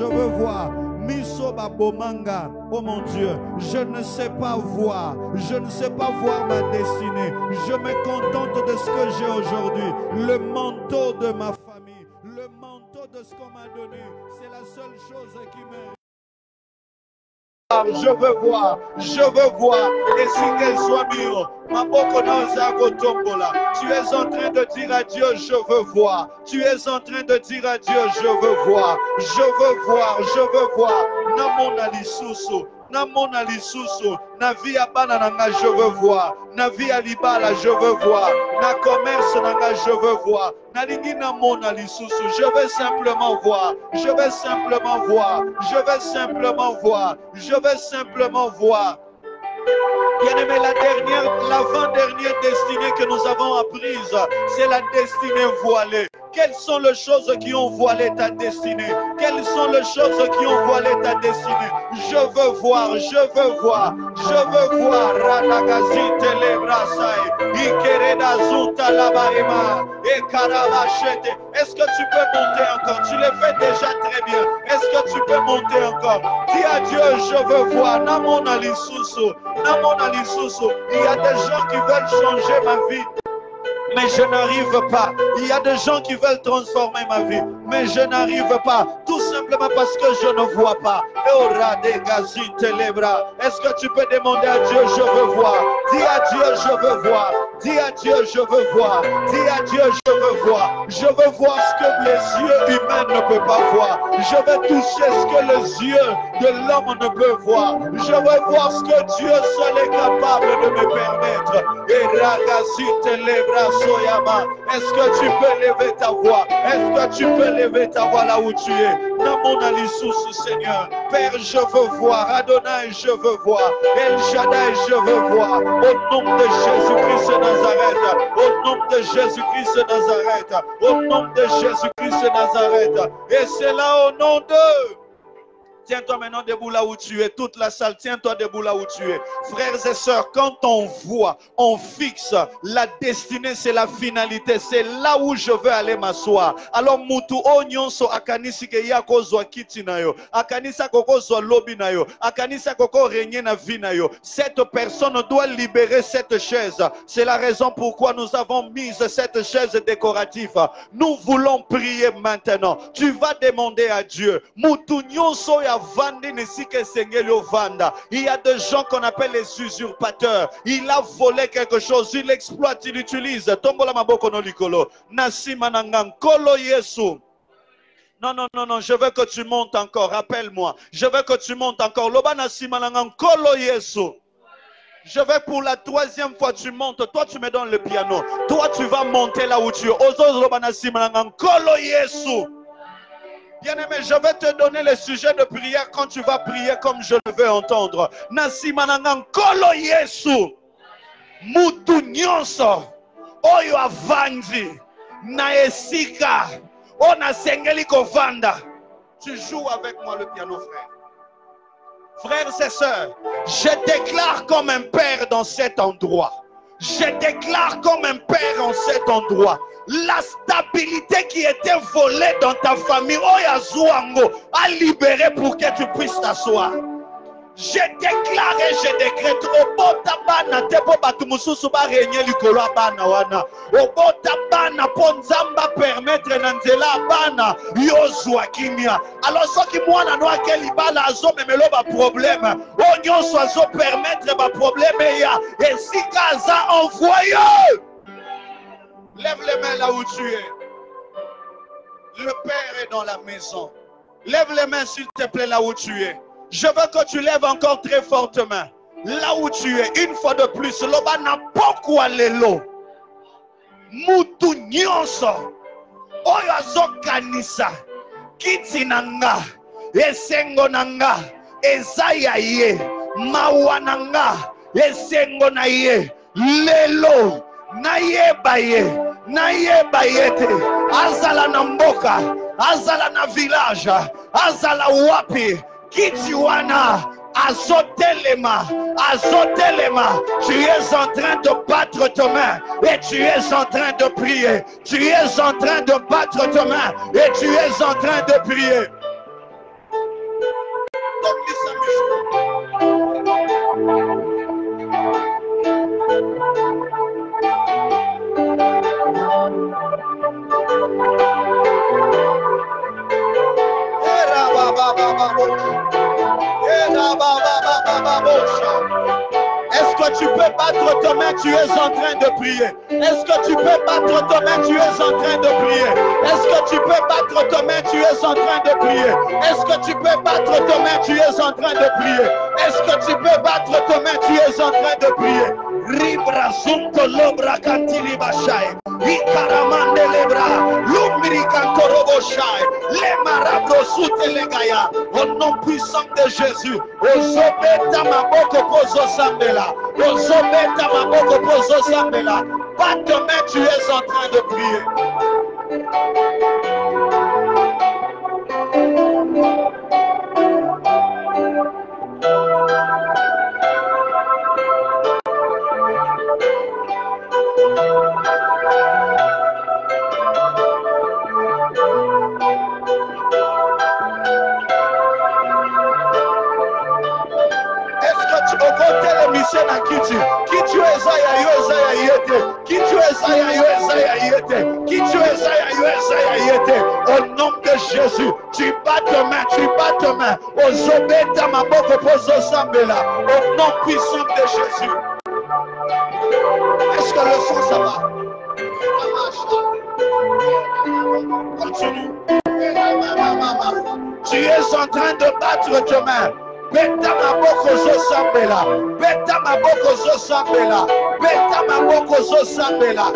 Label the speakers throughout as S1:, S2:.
S1: je veux voir. Misoba Bomanga, oh mon Dieu, je ne sais pas voir, je ne sais pas voir ma destinée. Je me contente de ce que j'ai aujourd'hui, le manteau de ma famille, le manteau de ce qu'on m'a donné. C'est la seule chose qui me... Je veux voir, et si qu'elle soit mûre, ma tu es en train de dire à Dieu, je veux voir, tu es en train de dire à Dieu, je veux voir, je veux voir, je veux voir, Namona Lisusu, Namona Lisusu, na vie à banananga, je veux voir, na vie à libala, je veux voir, na commerce nanga, je veux voir, na lingina mona Lisusu, je veux simplement voir, je veux simplement voir, je veux simplement voir, je veux simplement voir. Bien-aimé, l'avant-dernière destinée que nous avons apprise, c'est la destinée voilée. Quelles sont les choses qui ont voilé ta destinée? Quelles sont les choses qui ont voilé ta destinée? Je veux voir, je veux voir, je veux voir. Est-ce que tu peux monter encore? Tu le fais déjà très bien. Est-ce que tu peux monter encore? Dis à Dieu, je veux voir. Namona Lisusu, Namona Lisusu. Il y a des gens qui veulent changer ma vie, mais je n'arrive pas. Il y a des gens qui veulent transformer ma vie, mais je n'arrive pas. Tout simplement parce que je ne vois pas. Est-ce que tu peux demander à Dieu, je veux voir? Dis à Dieu, je veux voir. Dis à Dieu, je veux voir. Dis à Dieu, je veux voir. Je veux voir ce que les yeux humains ne peuvent pas voir. Je veux toucher ce que les yeux de l'homme ne peuvent voir. Je veux voir ce que Dieu seul est capable de me permettre. Est-ce que tu peux lever ta voix? Est-ce que tu peux lever ta voix là où tu es? Namona Lisusu, Seigneur. Père, je veux voir. Adonai, je veux voir. El Shaddai, je veux voir. Au nom de Jésus-Christ de Nazareth. Au nom de Jésus-Christ de Nazareth. Au nom de Jésus-Christ de Nazareth. Et c'est là au nom de... Tiens-toi maintenant debout là où tu es. Toute la salle, tiens-toi debout là où tu es. Frères et sœurs, quand on voit, on fixe, la destinée, c'est la finalité. C'est là où je veux aller m'asseoir. Alors, mutu onyonso akanisi ke yako zwa kiti na yo. Akanisa koko zwa lobi na yo. Akanisa koko régner na vie na yo. Cette personne doit libérer cette chaise. C'est la raison pourquoi nous avons mis cette chaise décorative. Nous voulons prier maintenant. Tu vas demander à Dieu. Mutu nyonso ya il y a des gens qu'on appelle les usurpateurs. Il a volé quelque chose, il exploite, il utilise. Tombola maboko no likolo. Nasima nangang kolo Yesu. Non, non, non, non, je veux que tu montes encore. Rappelle-moi. Je veux que tu montes encore. Loba nasima nangang kolo Yesu. Je veux pour la troisième fois, tu montes. Toi, tu me donnes le piano. Toi, tu vas monter là où tu es. Ozo loba nasima nangang kolo Yesu. Bien-aimé, je vais te donner le sujet de prière quand tu vas prier comme je le veux entendre. Nasimanangan kolo Yesu. Mutu nyonso. Oyo avandi. Na esika. Ona sengeli kovanda. Tu joues avec moi le piano, frère. Frères et sœurs, je déclare comme un père dans cet endroit. Je déclare comme un père en cet endroit. La stabilité qui était volée dans ta famille, Oyazouango, a libéré pour que tu puisses t'asseoir. Je déclare et je décrète Obotabana Tepo Batumususu ba régner likolo bana wana. Obotabana ponzamba permettre nanzela bana yozwa kimia. Alors ce qui moi na noa ke libala azo memelo ba problème. Onyo azo permettre ba problème ya. Et si kaza envoyé. Lève les mains là où tu es. Le Père est dans la maison. Lève les mains s'il te plaît là où tu es. Je veux que tu lèves encore très fortement. Là où tu es, une fois de plus. Loba na pokwa lelo. Mutu nyonso. Oyo azokanisa. Kiti nanga. Esengo nanga. Ezaya ye. Mawa nanga. Esengo na ye. Lelo. Nayeba ye. Nayeba yete. Azala na mboka. Azala na village. Azala wapi. Kitiwana, azotelema, azotelema. Tu es en train de battre tes mains et tu es en train de prier. Tu es en train de battre tes mains et tu es en train de prier. Est-ce que tu peux battre ta main? Tu es en train de prier. Est-ce que tu peux battre ta main? Tu es en train de prier. Est-ce que tu peux battre ta main? Tu es en train de prier. Est-ce que tu peux battre ta main? Tu es en train de prier. Est-ce que tu peux battre ta main? Tu es en train de prier. Ribra zunto lobra cantili bashai. Ikaramande lebra. Lumbri cantorobo shai. Les marabros soute les gaïa. Au nom puissant de Jésus. Ozobeta maboko pozo sambela. Ozobeta maboko pozo sambela. Pas de main, tu es en train de prier. Qui tu es Zaya Yete, qui tu es Zaya Yete, qui tu es Zaya Yete, au nom de Jésus, tu bats ta main, au Zobeta Maboko Pozo Sambela, au nom puissant de Jésus. Est-ce que le son ça va? Continue. Tu es en train de battre ta main. Beta maboko zo sambela. Beta maboko zo sambela. Beta maboko zo sambela.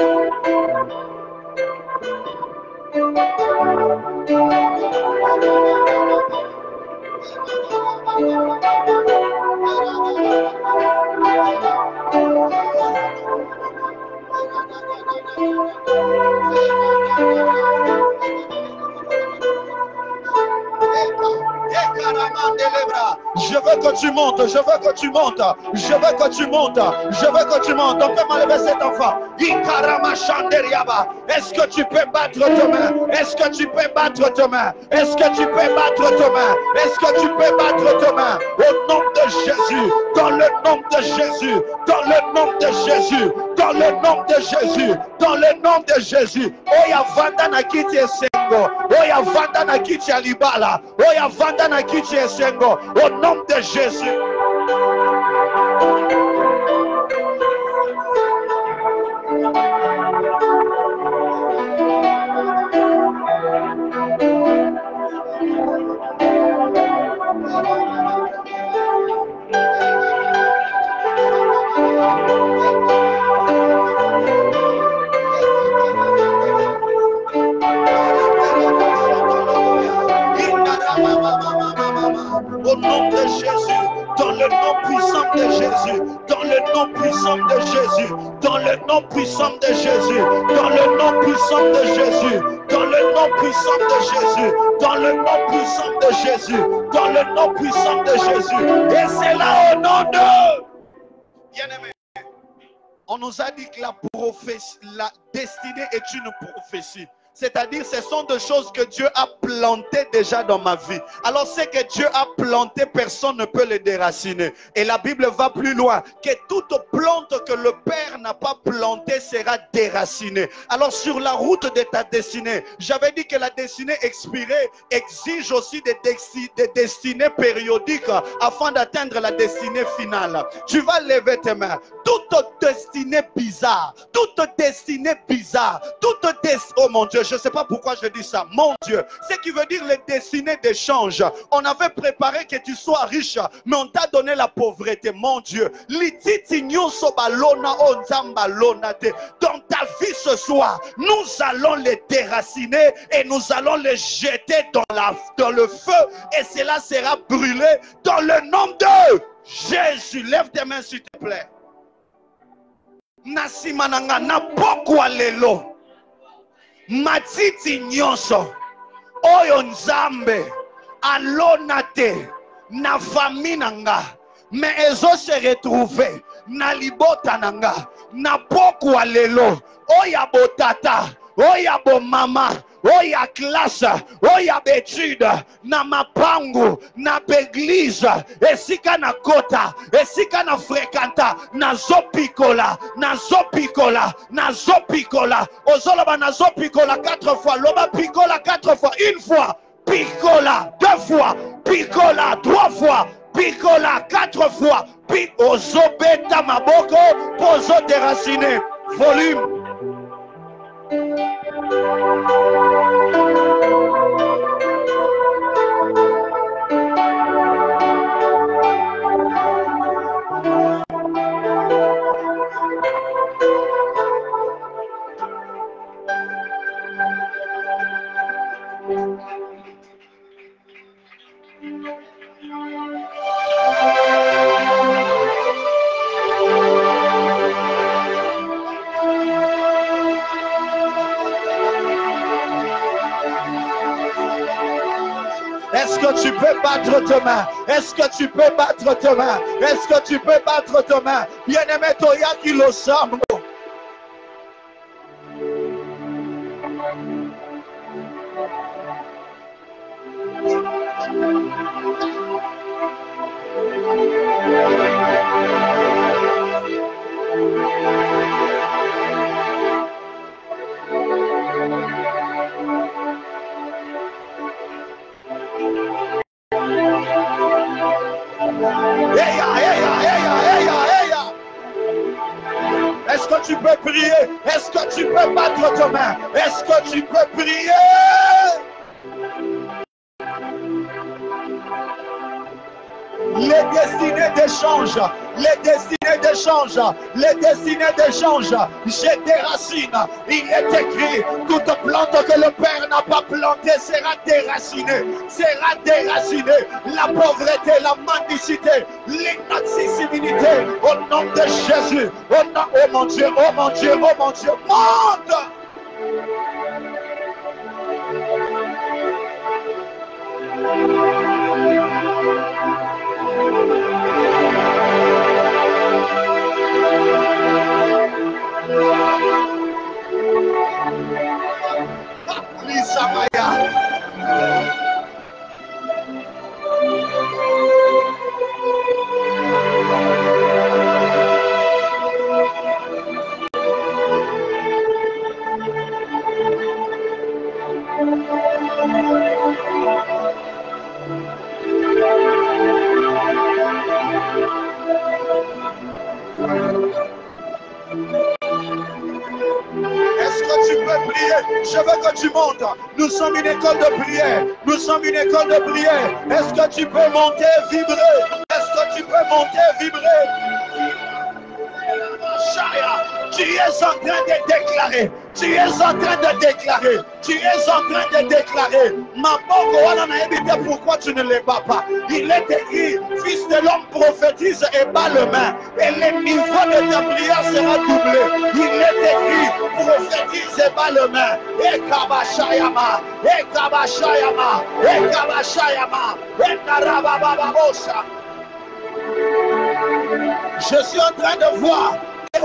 S1: Je veux que tu montes, je veux que tu montes, je veux que tu montes, je veux que tu montes. On peut m'enlever cet enfant. Est-ce que tu peux battre ta main? Est-ce que tu peux battre ta main? Est-ce que tu peux battre ta main? Est-ce que tu peux battre ta main? Au nom de Jésus, dans le nom de Jésus, dans le nom de Jésus, dans le nom de Jésus, dans le nom de Jésus. Oya vanda na kiti esengo, oya vanda na kiti alibala, oya vanda na kiti esengo. Au nom de Jésus. Au nom de Jésus, dans le nom puissant de Jésus, dans le nom puissant de Jésus, dans le nom puissant de Jésus, dans le nom puissant de Jésus, dans le nom puissant de Jésus, dans le nom puissant de Jésus, dans le nom puissant de Jésus. Et c'est là au nom de... Bien-aimé, on nous a dit que la destinée est une prophétie. C'est-à-dire, ce sont des choses que Dieu a plantées déjà dans ma vie. Alors, ce que Dieu a planté, personne ne peut les déraciner. Et la Bible va plus loin. Que toute plante que le Père n'a pas plantée sera déracinée. Alors, sur la route de ta destinée, j'avais dit que la destinée expirée exige aussi des destinées périodiques afin d'atteindre la destinée finale. Tu vas lever tes mains. Toute destinée bizarre, oh mon Dieu, je ne sais pas pourquoi je dis ça, mon Dieu, ce qui veut dire les destinées d'échange. On avait préparé que tu sois riche, mais on t'a donné la pauvreté, mon Dieu. Dans ta vie ce soir, nous allons les déraciner et nous allons les jeter dans le feu et cela sera brûlé dans le nom de Jésus. Lève tes mains s'il te plaît. Nasimananga na pokwa lelo matiti nyonso oyo nzambe alonate na famille nanga mais ezo se retrouver na libota nanga na pokwa lelo oya botata oya bo mama oya classe oya betude na mapangu na beglise esika na kota esika na frekanta na zopikola ozoloba na zopikola 4 fois loba pikola 4 fois, une fois pikola 2 2 fois, Picola 3 fois, Picola 4 fois, Ozobeta Maboko, Pozo déraciné. Volume. Est-ce que tu peux battre tes mains? Est-ce que tu peux battre tes mains? Est-ce que tu peux battre tes mains? Bien-aimé Toya qui le semble. Est-ce que tu peux prier? Est-ce que tu peux battre tes mains? Est-ce que tu peux prier? Les destinées d'échange, les destinées d'échange, les destinées d'échange, j'ai des racines. Il est écrit, toute plante que le Père n'a pas plantée sera déracinée, sera déracinée. La pauvreté, la mendicité, l'inaccessibilité, au nom de Jésus, au nom, oh mon Dieu, oh mon Dieu, oh mon Dieu, monde! Est-ce que tu peux prier? Je veux que tu montes. Nous sommes une école de prière. Nous sommes une école de prière. Est-ce que tu peux monter, vibrer? Est-ce que tu peux monter, vibrer? Tu es en train de déclarer. Tu es en train de déclarer. Tu es en train de déclarer. Ma bonne, pourquoi tu ne les bats pas? Il est écrit, fils de l'homme prophétise et bat le main. Et le niveau de ta prière sera doublé. Il est écrit, prophétise et bat le main. Et Kabashayama, et Kabashayama, et Kabashayama, et Narabababosa. Je suis en train de voir.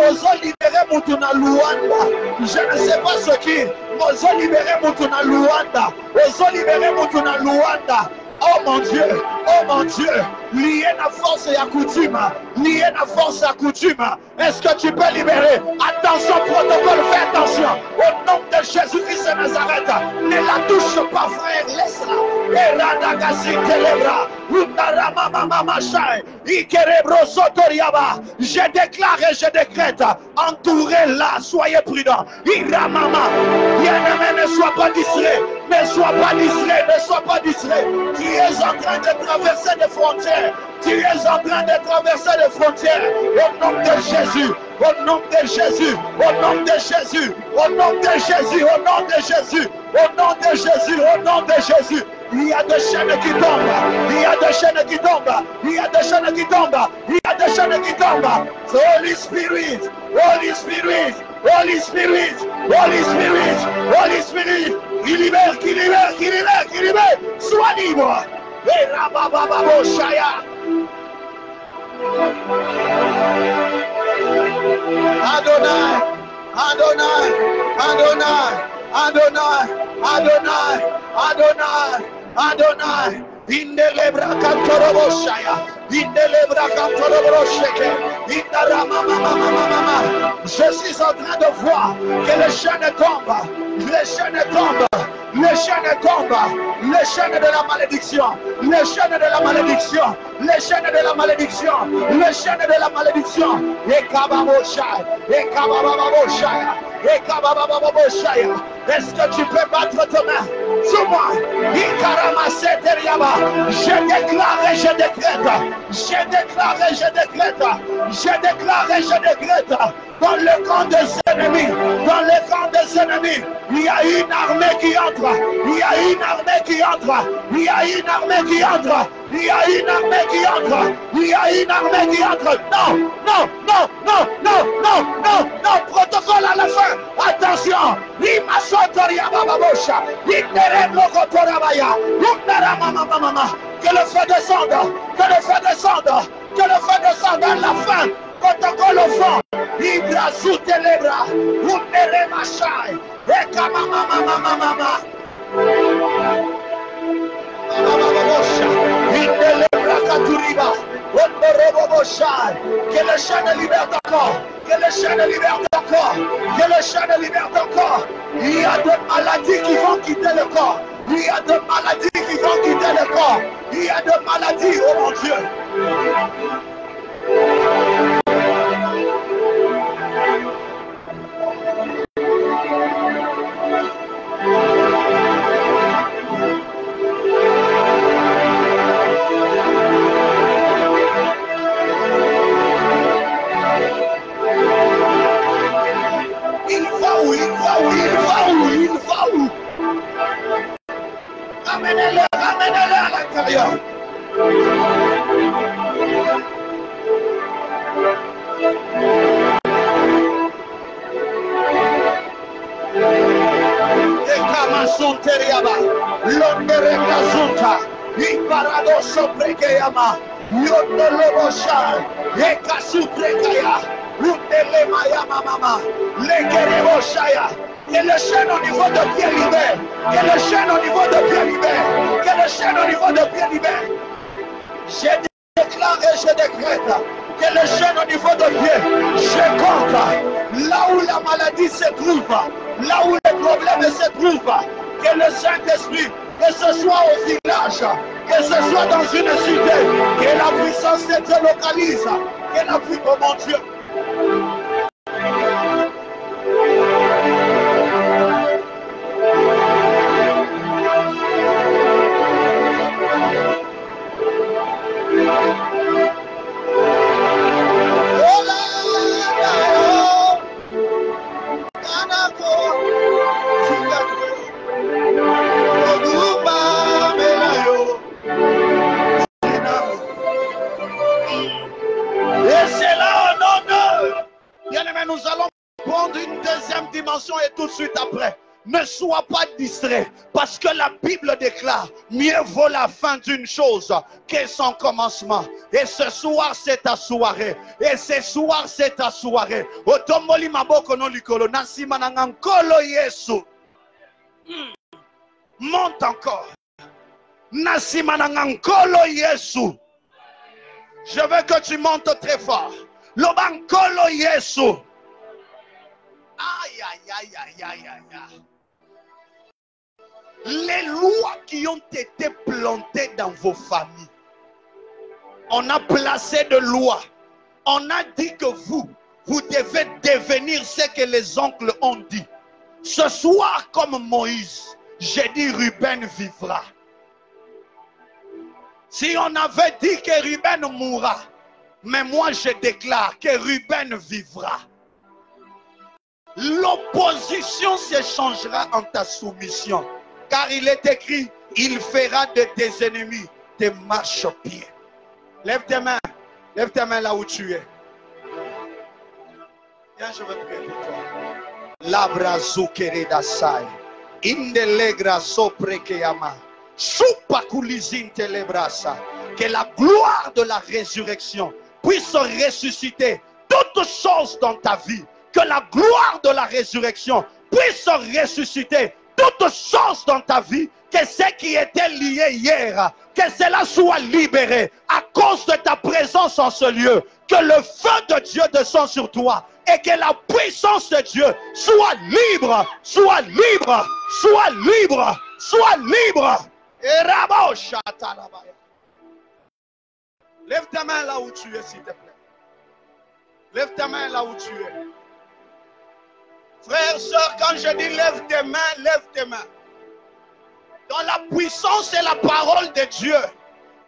S1: Ozo libérer Mutuna Luanda. Je ne sais pas ce qui. Ozo libérer Mutuna Luanda. Ozo libérer Mutuna Luanda. Oh mon Dieu, oh mon Dieu, lié à force et à coutume, lié à force et à coutume. Est-ce que tu peux libérer? Attention, protocole, fais attention. Au nom de Jésus-Christ de Nazareth, ne la touche pas, frère, laisse-la. Je déclare et je décrète, entourez-la, soyez prudents. Iramama, bien-aimé, ne sois pas distrait, ne sois pas distrait, ne sois pas distrait. Tu es en train de traverser des frontières. Tu es en train de traverser les frontières. Au nom de Jésus. Au nom de Jésus. Au nom de Jésus. Au nom de Jésus. Au nom de Jésus. Au nom de Jésus. Au nom de Jésus. Il y a des chaînes qui tombent. Il y a des chaînes qui tombent. Il y a des chaînes qui tombent. Il y a des chaînes qui tombent. Holy Spirit. Holy Spirit. Holy Spirit. Holy Spirit. Holy Spirit. Qui libère, qui libère, qui libère, qui libère. Sois libre. Et Rabababo Shaya. Adonai, Adonai, Adonai, Adonai, Adonai, Adonai, Adonai. Indelebra Kantorobo Shaya. Indelebra Kantorobo Sheke. Indarama mama. Je suis en train de voir que les chaînes tombent. Les chaînes tombent. Le chaîne tombe. Le chaîne de la malédiction. Le chaîne de la malédiction. Le chaîne de la malédiction. Le chaîne de la malédiction. Et kababoshaya. Et kabababoshaya. Et kabababoshaya. Est-ce que tu peux battre tes mains sur moi? Je déclare et je décrète. Je déclare et je décrète. Je déclare et je décrète. Dans le camp des ennemis, dans le camp des ennemis, il y a une armée qui entre. Il y a une armée qui entre. Il y a une armée qui entre. Il y a une armée qui entre. Il y a une armée qui entre. Non, non, non, non, non, non, non, non. Protocole à la fin. Attention. Que le feu descende. Que le feu descende. Que le feu descende à la fin. Protocole au fond. Libra sous tes lèvres. Unere machai. Et kamama mama mama. Que le chaîne libère ton corps. Que le chaîne libère ton corps. Que le chaîne libère ton corps. Il y a des maladies qui vont quitter le corps. Il y a des maladies qui vont quitter le corps. Il y a des maladies, oh mon Dieu. Il va où? Il va où? Il va où? Il va où? Ramenez-le à l'intérieur. Ekamasunteriaba, Londerekazunta, Iparado Soprekeyama, Yondolobosha, Ekasuprekaya, Undelemaya Mama, Lekereboshaya. Que le chaîne au niveau de pied libère. Que le chaîne au niveau de pied libère. Que le chaîne au niveau de pied libère. Je déclare et je décrète que le chaîne au niveau de pied, je compte là où la maladie se trouve, là où les problèmes se trouvent, que le Saint-Esprit, que ce soit au village, que ce soit dans une cité, que la puissance de Dieu localise, que la puissance, oh mon Dieu. Nous allons prendre une deuxième dimension et tout de suite après. Ne sois pas distrait parce que la Bible déclare mieux vaut la fin d'une chose que son commencement. Et ce soir c'est ta soirée. Et ce soir c'est ta soirée. Otomboli maboko no likolo nasima nangankolo Yesu. Monte encore. Nasima nangankolo Yesu. Je veux que tu montes très fort. Lobankolo Yesu. Aïe, aïe, aïe, aïe, aïe, aïe. Les lois qui ont été plantées dans vos familles. On a placé de lois. On a dit que vous devez devenir ce que les oncles ont dit. Ce soir, comme Moïse, j'ai dit Ruben vivra. Si on avait dit que Ruben mourra, mais moi je déclare que Ruben vivra. L'opposition s'échangera en ta soumission. Car il est écrit, il fera de tes ennemis tes marchepieds. Lève tes mains là où tu es. Viens, je vais prier pour toi. Labrazukeredasai. Indelegra soprekeyama. Supakulizinte lebrasa. Que la gloire de la résurrection puisse ressusciter toutes choses dans ta vie. Que la gloire de la résurrection puisse ressusciter toutes choses dans ta vie. Que ce qui était lié hier, que cela soit libéré à cause de ta présence en ce lieu. Que le feu de Dieu descende sur toi et que la puissance de Dieu soit libre, soit libre, Sois libre. Sois libre. Et Rabo Shatalabaya. Lève ta main là où tu es, s'il te plaît. Lève ta main là où tu es. Frère, soeur, quand je dis lève tes mains, lève tes mains. Dans la puissance et la parole de Dieu,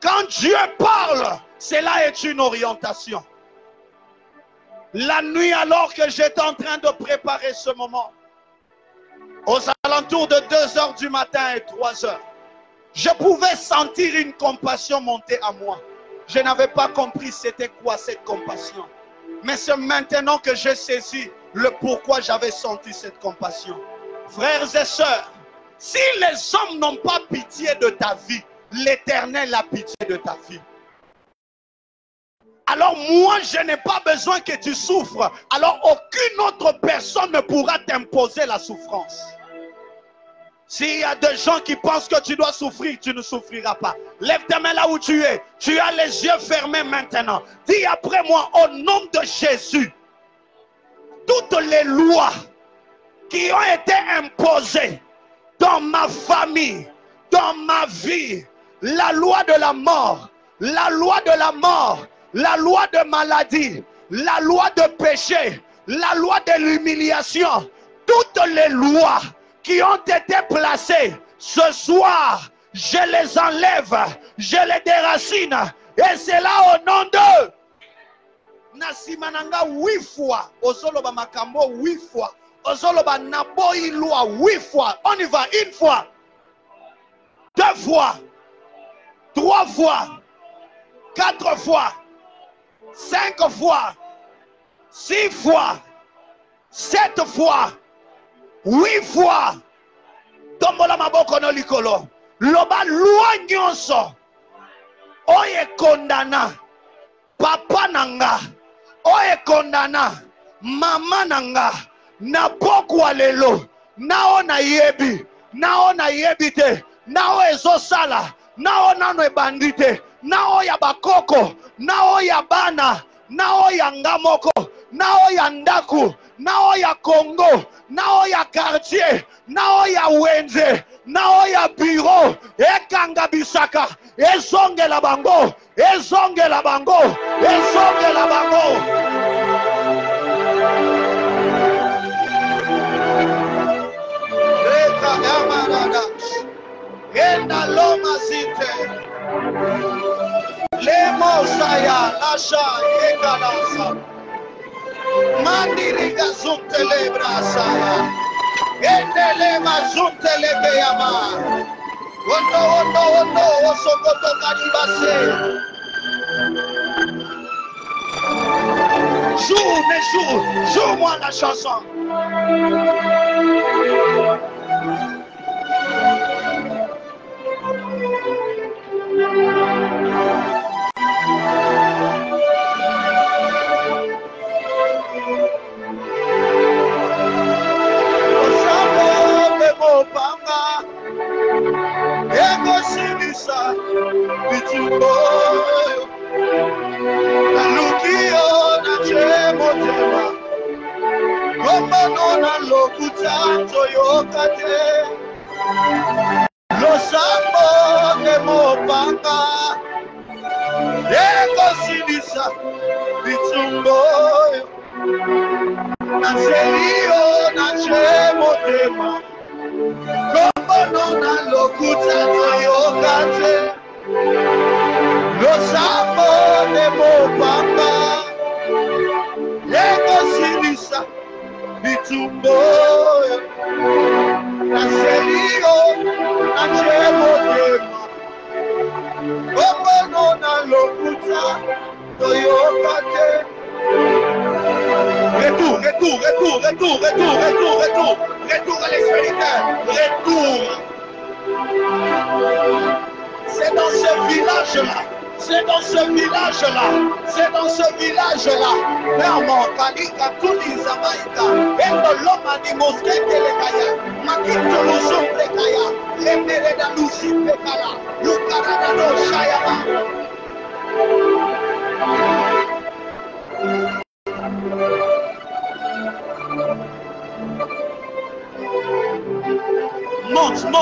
S1: quand Dieu parle, cela est une orientation. La nuit, alors que j'étais en train de préparer ce moment, aux alentours de 2 heures du matin et 3 heures, je pouvais sentir une compassion monter à moi. Je n'avais pas compris c'était quoi cette compassion. Mais c'est maintenant que j'ai saisi le pourquoi j'avais senti cette compassion. Frères et sœurs, si les hommes n'ont pas pitié de ta vie, l'Éternel a pitié de ta vie. Alors moi, je n'ai pas besoin que tu souffres. Alors aucune autre personne ne pourra t'imposer la souffrance. S'il y a des gens qui pensent que tu dois souffrir, tu ne souffriras pas. Lève ta main là où tu es. Tu as les yeux fermés maintenant. Dis après moi, au nom de Jésus, toutes les lois qui ont été imposées dans ma famille, dans ma vie, la loi de la mort, la loi de la mort, la loi de maladie, la loi de péché, la loi de l'humiliation, toutes les lois qui ont été placées ce soir, je les enlève, je les déracine, et c'est là au nom de Nasimananga 8 fois, Ozoloba Makambo 8 fois, Ozoloba Naboyi loi 8 fois, on y va, 1 fois, 2 fois, 3 fois, 4 fois, 5 fois, 6 fois, 7 fois, 8 fois. Tombola maboko no likolo. Loba loi nyonso. Oye kondana. Papa nanga. Oye kondana. Mama nanga. Na pokwa lelo. Nao na yebi. Nao na yebite. Nao ezosala. Nao nano ebandite. Nao ya bakoko. Nao ya bana. Nao ya ngamoko. Nao ya ndaku. Nao ya Congo. Nao ya quartier. Nao ya wenze. Nao ya bureau. Ekanga bisaka. Ezonge la bango. Ezonge la bango. Ezonge la bango. Eka yamarada. Enda loma zite. Lemo saya. Lasha. Eka lasa. Mandiri gazuntele brasaya. Endele mazuntele beyama. Ondo, osokoto kanibase. Joue-moi la chanson. Panga ego simisa bitumbo alukio na chemotema komono na lokuta toyokate losambo emo panga ego simisa bitumbo na selio na chemotema Komono na lokuta toyokate Losambo de mopamba Ego silisa Bitumbo Na selio Na chemotema Komono na lokuta toyokate Retour à l'expérience. Retour. C'est dans ce village-là. C'est dans ce village-là. C'est dans ce village-là. Vermo, Kalika, Tuni, Zamaïka. Endo Loma, ni Moskete, Lekaya. Makito, Luzum, Lekaya. Lemnereda, Lusim, Lekala. Lukarada, no Shayama.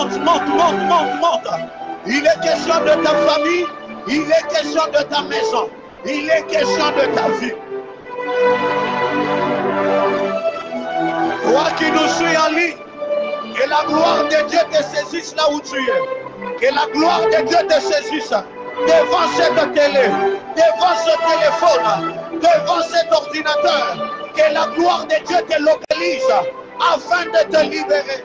S1: monte, monte, monte, monte, monte. Il est question de ta famille, il est question de ta maison, il est question de ta vie. Toi qui nous suis en ligne, que la gloire de Dieu te saisisse là où tu es. Que la gloire de Dieu te saisisse devant cette télé, devant ce téléphone, devant cet ordinateur. Que la gloire de Dieu te localise afin de te libérer.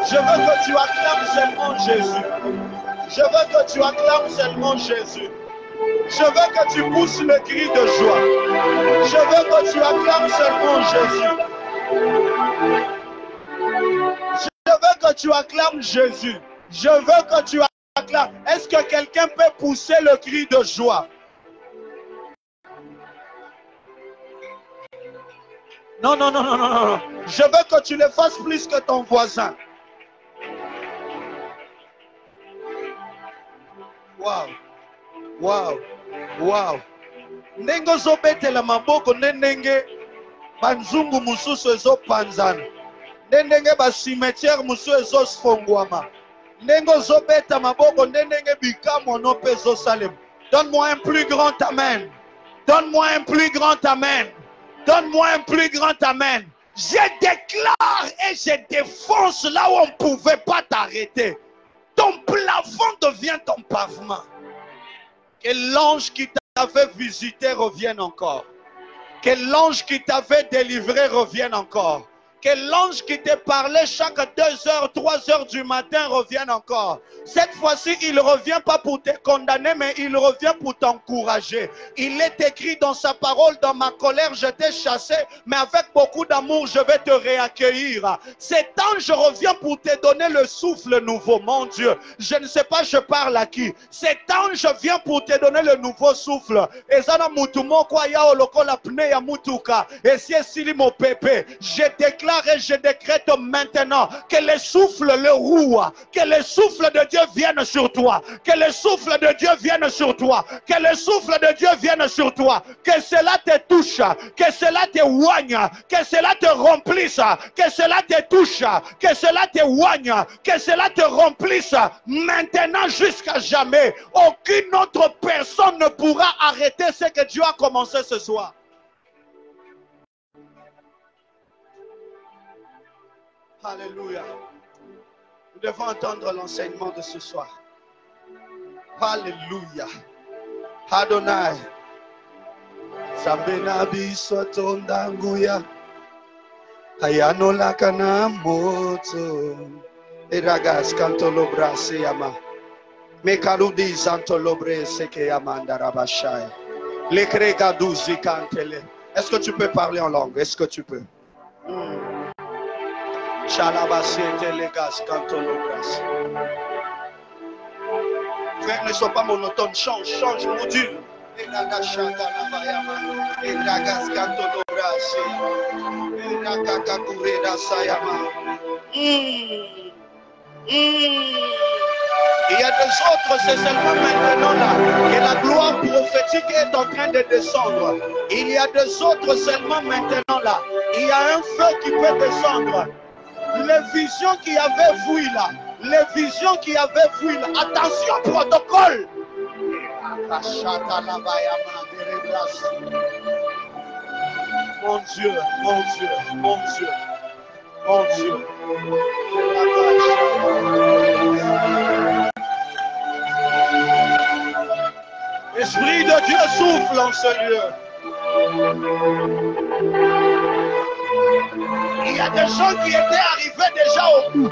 S1: Je veux que tu acclames seulement Jésus. Je veux que tu acclames seulement Jésus. Je veux que tu pousses le cri de joie. Je veux que tu acclames seulement Jésus. Je veux que tu acclames Jésus. Je veux que tu acclames. Est-ce que quelqu'un peut pousser le cri de joie? Non, non, non, non, non, non. Je veux que tu le fasses plus que ton voisin. Wow. Wow. Wow. Ndenge zobetela maboko ndenge banzungu mususu ezopanzana. Ndenge ba cimetière mususu ezofongwama. Ndenge zobeta maboko ndenge bikamo no pezo salem. Donne-moi un plus grand amen. Donne-moi un plus grand amen. Donne-moi un plus grand amen. Je déclare et je défonce là où on ne pouvait pas t'arrêter. Ton plafond devient ton pavement. Que l'ange qui t'avait visité revienne encore. Que l'ange qui t'avait délivré revienne encore. Que l'ange qui te parlait chaque 2 heures, 3 heures du matin revienne encore. Cette fois-ci, il ne revient pas pour te condamner, mais il revient pour t'encourager. Il est écrit dans sa parole, dans ma colère, je t'ai chassé, mais avec beaucoup d'amour, je vais te réaccueillir. Cet ange revient pour te donner le souffle nouveau, mon Dieu. Je ne sais pas, je parle à qui. Cet ange vient pour te donner le nouveau souffle. Et je déclare et je décrète maintenant que le souffle, le roue, que le souffle de Dieu vienne sur toi, que le souffle de Dieu vienne sur toi, que le souffle de Dieu vienne sur toi, que cela te touche, que cela te oigne, que cela te remplisse, que cela te touche, que cela te oigne, que cela te remplisse maintenant jusqu'à jamais. Aucune autre personne ne pourra arrêter ce que Dieu a commencé ce soir. Alléluia. Nous devons entendre l'enseignement de ce soir. Alléluia. Adonai. Sambena biso tondanguya. Ayano lakana moto. Eragas kantolo brase yama. Mekarudi santolo brase ke yamanda rabashai. Lekrega douzi kantele. Est-ce que tu peux parler en langue? Est-ce que tu peux? Frère, ne sois pas monotone, change, change, module. Il y a des autres, c'est seulement maintenant là que la gloire prophétique est en train de descendre. Il y a des autres seulement maintenant là. Il y a un feu qui peut descendre. Les visions qui avaient fui là. Les visions qui avaient fui là. Attention, protocole. Mon Dieu, mon Dieu, mon Dieu, mon Dieu. L'Esprit de Dieu souffle en ce lieu. Il y a des gens qui étaient arrivés déjà au bout.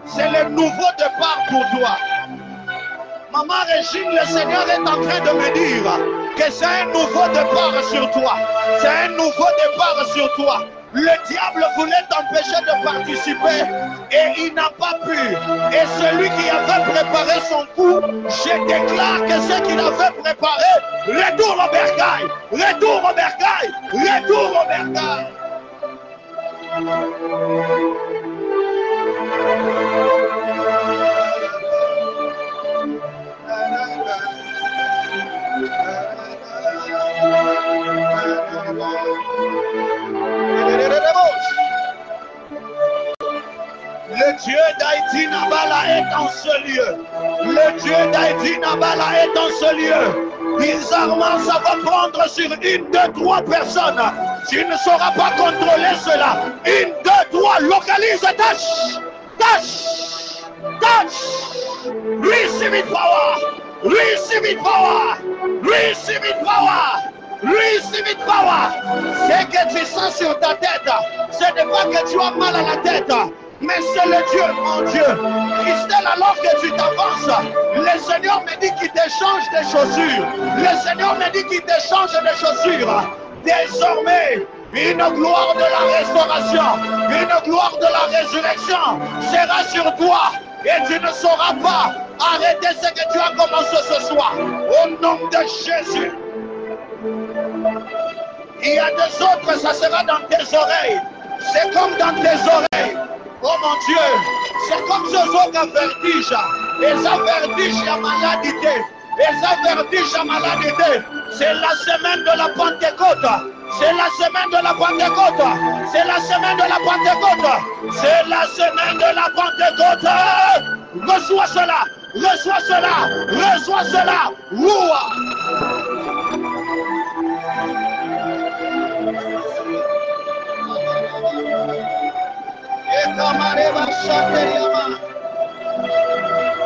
S1: C'est le nouveau départ pour toi. Maman Régine, le Seigneur est en train de me dire que c'est un nouveau départ sur toi. C'est un nouveau départ sur toi. Le diable voulait t'empêcher de participer et il n'a pas pu. Et celui qui avait préparé son coup, je déclare que ce qu'il avait préparé, retourne au bercail, retourne au bercail, retourne au bercail. Le Dieu d'Haïti Nabala est en ce lieu. Le Dieu d'Haïti Nabala est en ce lieu. Bizarrement, ça va prendre sur 1, 2, 3 personnes. Tu ne sauras pas contrôler cela. 1, 2, 3, localise, touch, touch, touch. Receive it power. Receive it power. Receive it power. Receive it power. Ce que tu sens sur ta tête, ce n'est pas que tu as mal à la tête, mais c'est le Dieu, mon Dieu. Christelle, alors que tu t'avances, le Seigneur me dit qu'il t'échange des chaussures. Le Seigneur me dit qu'il t'échange des chaussures. Désormais, une gloire de la restauration, une gloire de la résurrection sera sur toi. Et tu ne sauras pas arrêter ce que tu as commencé ce soir. Au nom de Jésus. Il y a des autres, ça sera dans tes oreilles. C'est comme dans tes oreilles. Oh mon Dieu, c'est comme ce jour à vertige. Et ça vertige à maladité. Et ça vertige à maladité. C'est la semaine de la Pentecôte. C'est la semaine de la Pentecôte. C'est la semaine de la Pentecôte. C'est la semaine de la Pentecôte. Reçois cela. Reçois cela. Reçois cela. Ouah.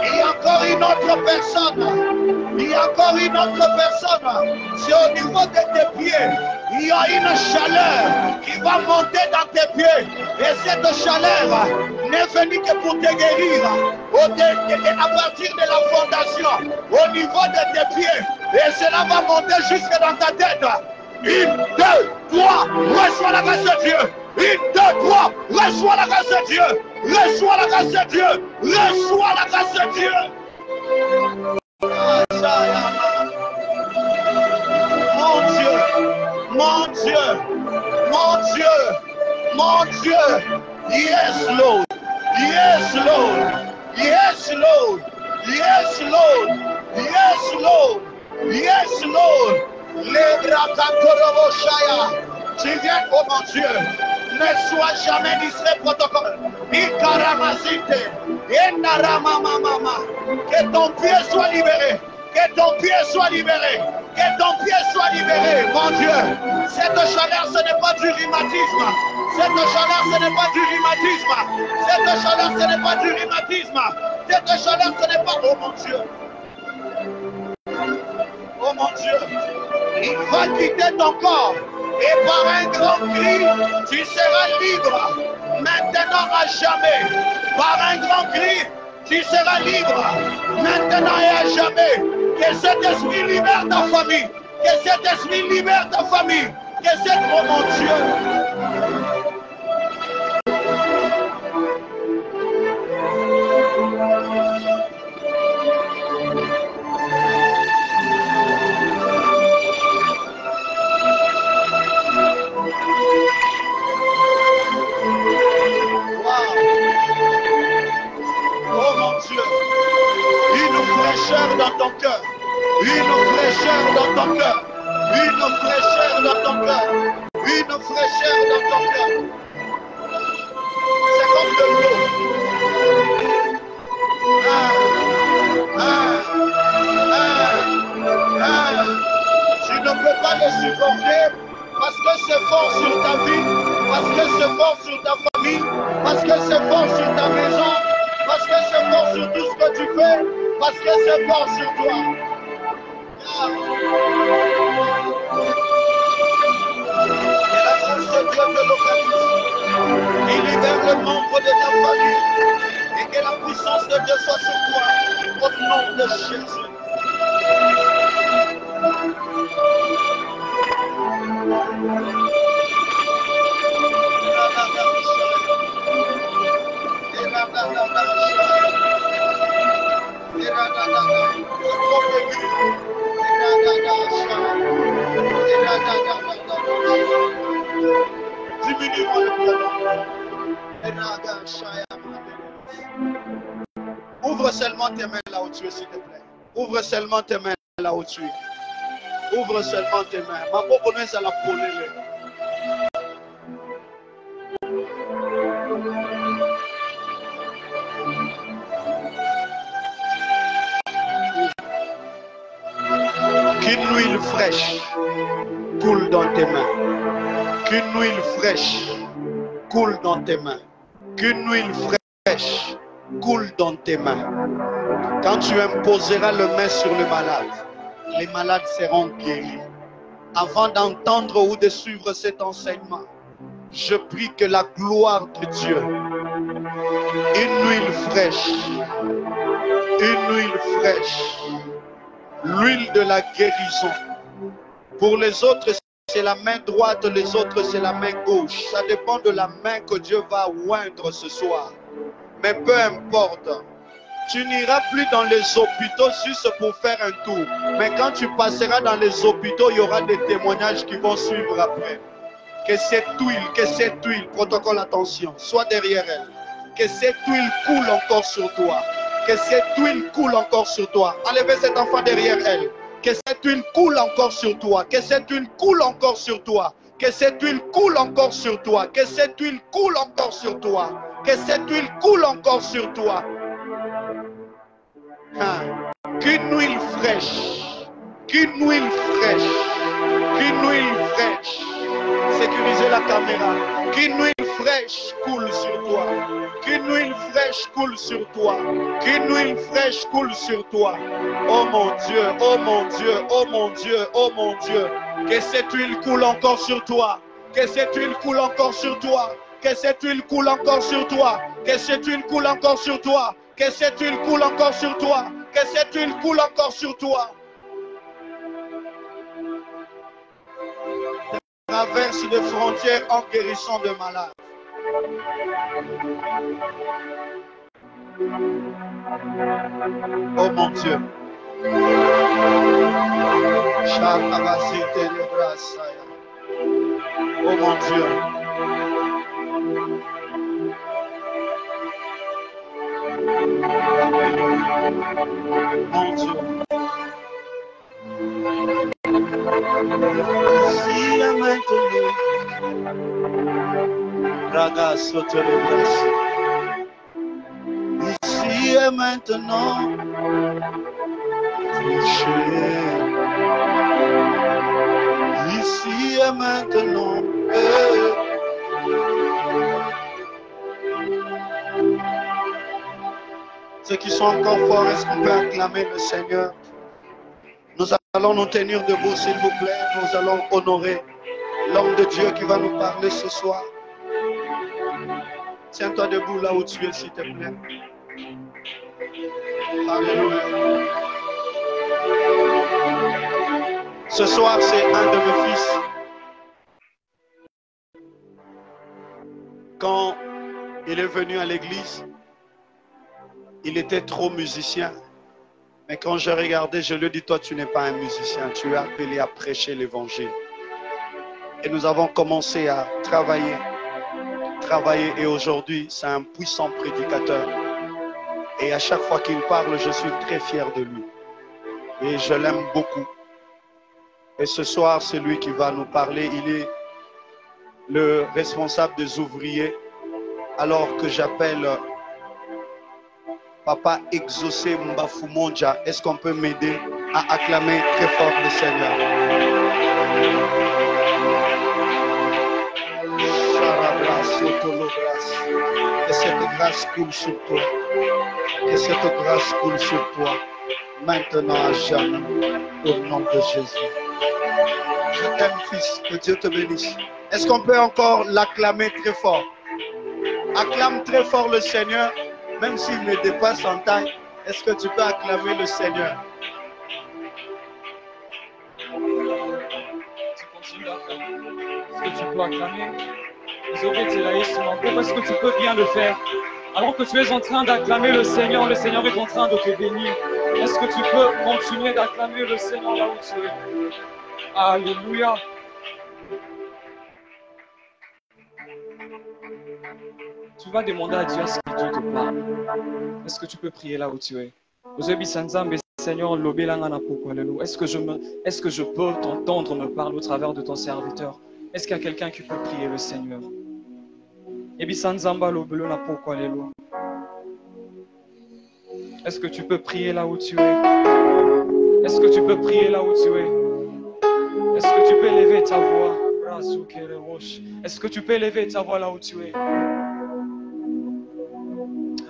S1: Il y a encore une autre personne. Il y a encore une autre personne. C'est au niveau de tes pieds. Il y a une chaleur qui va monter dans tes pieds. Et cette chaleur n'est venue que pour te guérir. À partir de la fondation, au niveau de tes pieds. Et cela va monter jusque dans ta tête. 1, 2, 3, reçois la grâce de Dieu. 1, 2, 3, reçois la grâce de Dieu. Reçois la grâce de Dieu. Reçois la grâce de Dieu. Mon Dieu, mon Dieu, mon Dieu, mon Dieu. Yes, Lord. Yes, Lord. Yes, Lord. Yes, Lord. Yes, Lord. Yes, Lord. Les bras Shaya. Tu viens, oh mon Dieu. Ne sois jamais distrait, protocole. Ikaramazite. Endaramamama. Que ton pied soit libéré. Que ton pied soit libéré. Que ton pied soit libéré, mon Dieu. Cette chaleur, ce n'est pas du rhumatisme. Cette chaleur, ce n'est pas du rhumatisme. Cette chaleur, ce n'est pas du rhumatisme. Cette chaleur, ce n'est pas... Oh mon Dieu. Oh mon Dieu. Il va quitter ton corps. Et par un grand cri, tu seras libre. Maintenant à jamais. Par un grand cri, tu seras libre. Maintenant et à jamais. Que cet esprit libère ta famille. Que cet esprit libère ta famille. Que cet... Oh mon Dieu. Oh mon Dieu. fraîcheur dans ton cœur. Une fraîcheur dans ton cœur. Une fraîcheur dans ton cœur. Une fraîcheur dans ton cœur. C'est comme de l'eau. Tu ne peux pas le supporter parce que c'est fort sur ta vie, parce que c'est fort sur ta famille, parce que c'est fort sur ta maison, parce que c'est fort sur tout ce que tu fais, parce que c'est fort sur toi. Et la grâce de Dieu te localise. Il libère le membre de ta famille. Et que la puissance de Dieu soit sur toi. Au nom de Jésus. Diminue-moi le prénom. Ouvre seulement tes mains là où tu es, s'il te plaît. Ouvre seulement tes mains là où tu es. Ouvre seulement tes mains. Ma pauvre n'est à la polée. Qu'une huile fraîche coule dans tes mains. Qu'une huile fraîche coule dans tes mains. Qu'une huile fraîche coule dans tes mains. Quand tu imposeras le main sur les malades seront guéris. Avant d'entendre ou de suivre cet enseignement, je prie que la gloire de Dieu, une huile fraîche, l'huile de la guérison. Pour les autres, c'est la main droite, les autres, c'est la main gauche. Ça dépend de la main que Dieu va oindre ce soir. Mais peu importe, tu n'iras plus dans les hôpitaux juste pour faire un tour. Mais quand tu passeras dans les hôpitaux, il y aura des témoignages qui vont suivre après. Que cette huile, protocole attention, soit derrière elle. Que cette huile coule encore sur toi. Que cette huile coule encore sur toi. Enlevez cet enfant derrière elle. Que cette huile coule encore sur toi. Que cette huile coule encore sur toi. Que cette huile coule encore sur toi. Que cette huile coule encore sur toi. Que cette huile coule encore sur toi. Qu'une huile fraîche. Qu'une huile fraîche. Qu'une huile fraîche. Sécurisez la caméra. Qu'une huile fraîche coule sur toi. Qu'une huile fraîche coule sur toi. Qu'une huile fraîche coule sur toi. Oh mon Dieu, oh mon Dieu, oh mon Dieu, oh mon Dieu. Que cette huile coule encore sur toi. Que cette huile coule encore sur toi. Que cette huile coule encore sur toi. Que cette huile coule encore sur toi. Que cette huile coule encore sur toi. Que cette huile coule encore sur toi. Traverse des frontières en guérissant de malades. Oh mon Dieu. Oh mon Dieu. Mon Dieu. Si à maintenant, ragazzo te le laisse. Ici et maintenant, touché. Ici et maintenant, Ceux qui sont encore forts, est-ce qu'on peut acclamer le Seigneur? Nous allons nous tenir debout, s'il vous plaît. Nous allons honorer l'homme de Dieu qui va nous parler ce soir. Tiens-toi debout là où tu es, s'il te plaît. Alléluia. Ce soir, c'est un de mes fils. Quand il est venu à l'église, il était trop musicien. Mais quand je regardais, je lui ai dit, toi, tu n'es pas un musicien. Tu es appelé à prêcher l'évangile. Et nous avons commencé à travailler. Et aujourd'hui, c'est un puissant prédicateur. Et à chaque fois qu'il parle, je suis très fier de lui. Et je l'aime beaucoup. Et ce soir, c'est lui qui va nous parler. Il est le responsable des ouvriers. Alors que j'appelle Papa Exaucé Mbafumonja, est-ce qu'on peut m'aider à acclamer très fort le Seigneur? Que cette grâce coule sur toi. Que cette grâce coule sur toi. Maintenant à jamais. Au nom de Jésus. Je t'aime, fils. Que Dieu te bénisse. Est-ce qu'on peut encore l'acclamer très fort? Acclame très fort le Seigneur, même s'il me dépasse en taille. Est-ce que tu peux acclamer le Seigneur?
S2: Tu continues d'acclamer. Est-ce que tu peux acclamer? Est-ce que tu peux bien le faire? Alors que tu es en train d'acclamer le Seigneur est en train de te bénir. Est-ce que tu peux continuer d'acclamer le Seigneur là où tu es? Alléluia. Tu vas demander à Dieu ce que Dieu te parle. Est-ce que tu peux prier là où tu es? Seigneur, est-ce que je peux t'entendre me parler au travers de ton serviteur? Est-ce qu'il y a quelqu'un qui peut prier le Seigneur? Est-ce que tu peux prier là où tu es? Est-ce que tu peux prier là où tu es? Est-ce que tu peux élever ta voix? Est-ce que tu peux élever ta voix là où tu es?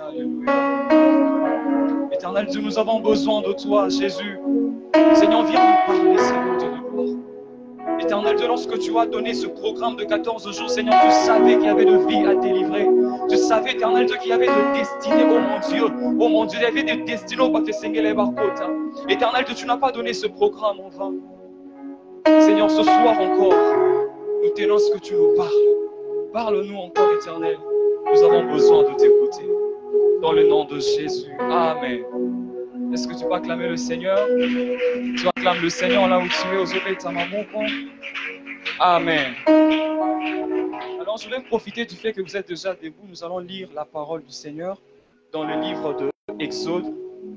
S2: Alléluia. Éternel Dieu, nous avons besoin de toi, Jésus. Seigneur, viens nous parler, Seigneur Dieu de gloire. Éternel Dieu, lorsque tu as donné ce programme de 14 jours, Seigneur, tu savais qu'il y avait de vie à délivrer. Tu savais, Éternel Dieu, qu'il y avait de destinée, oh mon Dieu. Oh mon Dieu, il y avait de destinée au Batesengele Barkota. Éternel Dieu, tu n'as pas donné ce programme en vain. Seigneur, ce soir encore, nous tenons ce que tu nous parles. Parle-nous encore, Éternel. Nous avons besoin de t'écouter. Dans le nom de Jésus. Amen. Est-ce que tu peux acclamer le Seigneur? Tu acclames le Seigneur là où tu es, aux oreilles de ta maman. Amen. Alors, je vais profiter du fait que vous êtes déjà debout. Nous allons lire la parole du Seigneur dans le livre de Exode,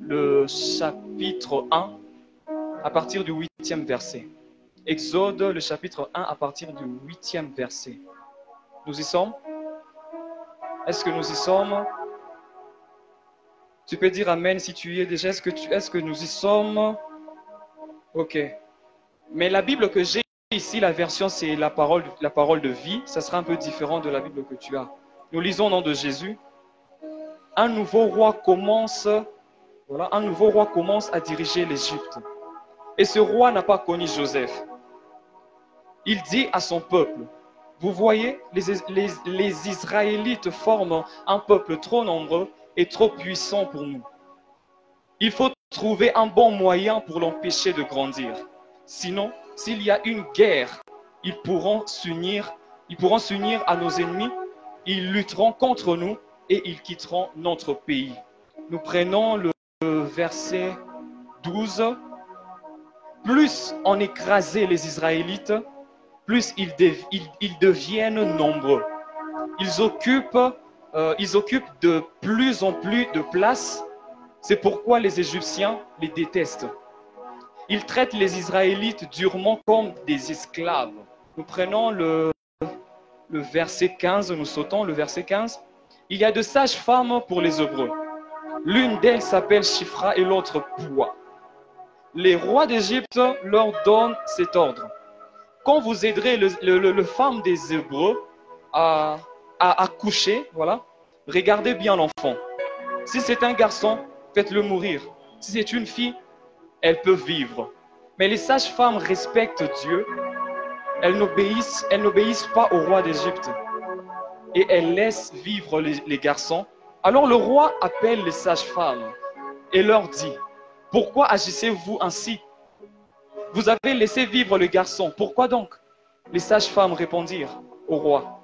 S2: le chapitre 1, à partir du 8e verset. Exode, le chapitre 1, à partir du 8e verset. Nous y sommes? Est-ce que nous y sommes? Tu peux dire Amen si tu y es déjà. Est-ce que nous y sommes? Ok. Mais la Bible que j'ai ici, la version, c'est la parole de vie. Ça sera un peu différent de la Bible que tu as. Nous lisons au nom de Jésus. Un nouveau roi commence à diriger l'Égypte. Et ce roi n'a pas connu Joseph. Il dit à son peuple, vous voyez, les Israélites forment un peuple trop nombreux et trop puissant pour nous. Il faut trouver un bon moyen pour l'empêcher de grandir. Sinon, s'il y a une guerre, ils pourront s'unir à nos ennemis, ils lutteront contre nous et ils quitteront notre pays. Nous prenons le verset 12. Plus on écrasait les Israélites, plus ils deviennent nombreux. Ils occupent de plus en plus de place. C'est pourquoi les Égyptiens les détestent. Ils traitent les Israélites durement comme des esclaves. Nous prenons le verset 15, nous sautons le verset 15. Il y a de sages femmes pour les Hébreux. L'une d'elles s'appelle Shifra et l'autre Poua. Les rois d'Égypte leur donnent cet ordre. Quand vous aiderez le femme des Hébreux à accoucher, voilà, regardez bien l'enfant. Si c'est un garçon, faites-le mourir. Si c'est une fille, elle peut vivre. Mais les sages-femmes respectent Dieu. Elles n'obéissent pas au roi d'Égypte. Et elles laissent vivre les garçons. Alors le roi appelle les sages-femmes et leur dit, pourquoi agissez-vous ainsi? Vous avez laissé vivre le garçon. Pourquoi donc? Les sages-femmes répondirent au roi.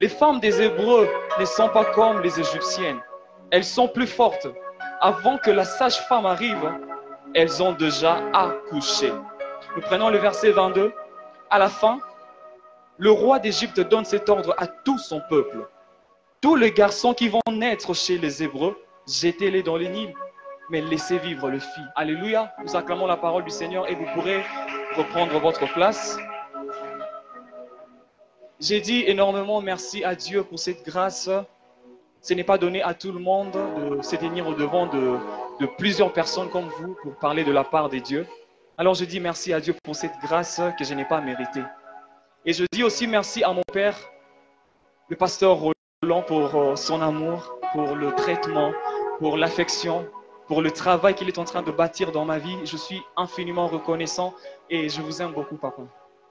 S2: Les femmes des Hébreux ne sont pas comme les Égyptiennes. Elles sont plus fortes. Avant que la sage-femme arrive, elles ont déjà accouché. Nous prenons le verset 22. À la fin, le roi d'Égypte donne cet ordre à tout son peuple. Tous les garçons qui vont naître chez les Hébreux, jetez-les dans les Nils. mais laissez vivre le Fils. Alléluia. Nous acclamons la parole du Seigneur et vous pourrez reprendre votre place. J'ai dit énormément merci à Dieu pour cette grâce. Ce n'est pas donné à tout le monde de se tenir au devant de plusieurs personnes comme vous pour parler de la part de Dieu. Alors je dis merci à Dieu pour cette grâce que je n'ai pas méritée. Et je dis aussi merci à mon père, le pasteur Roland, pour son amour, pour le traitement, pour l'affection, pour le travail qu'il est en train de bâtir dans ma vie. Je suis infiniment reconnaissant et je vous aime beaucoup, papa.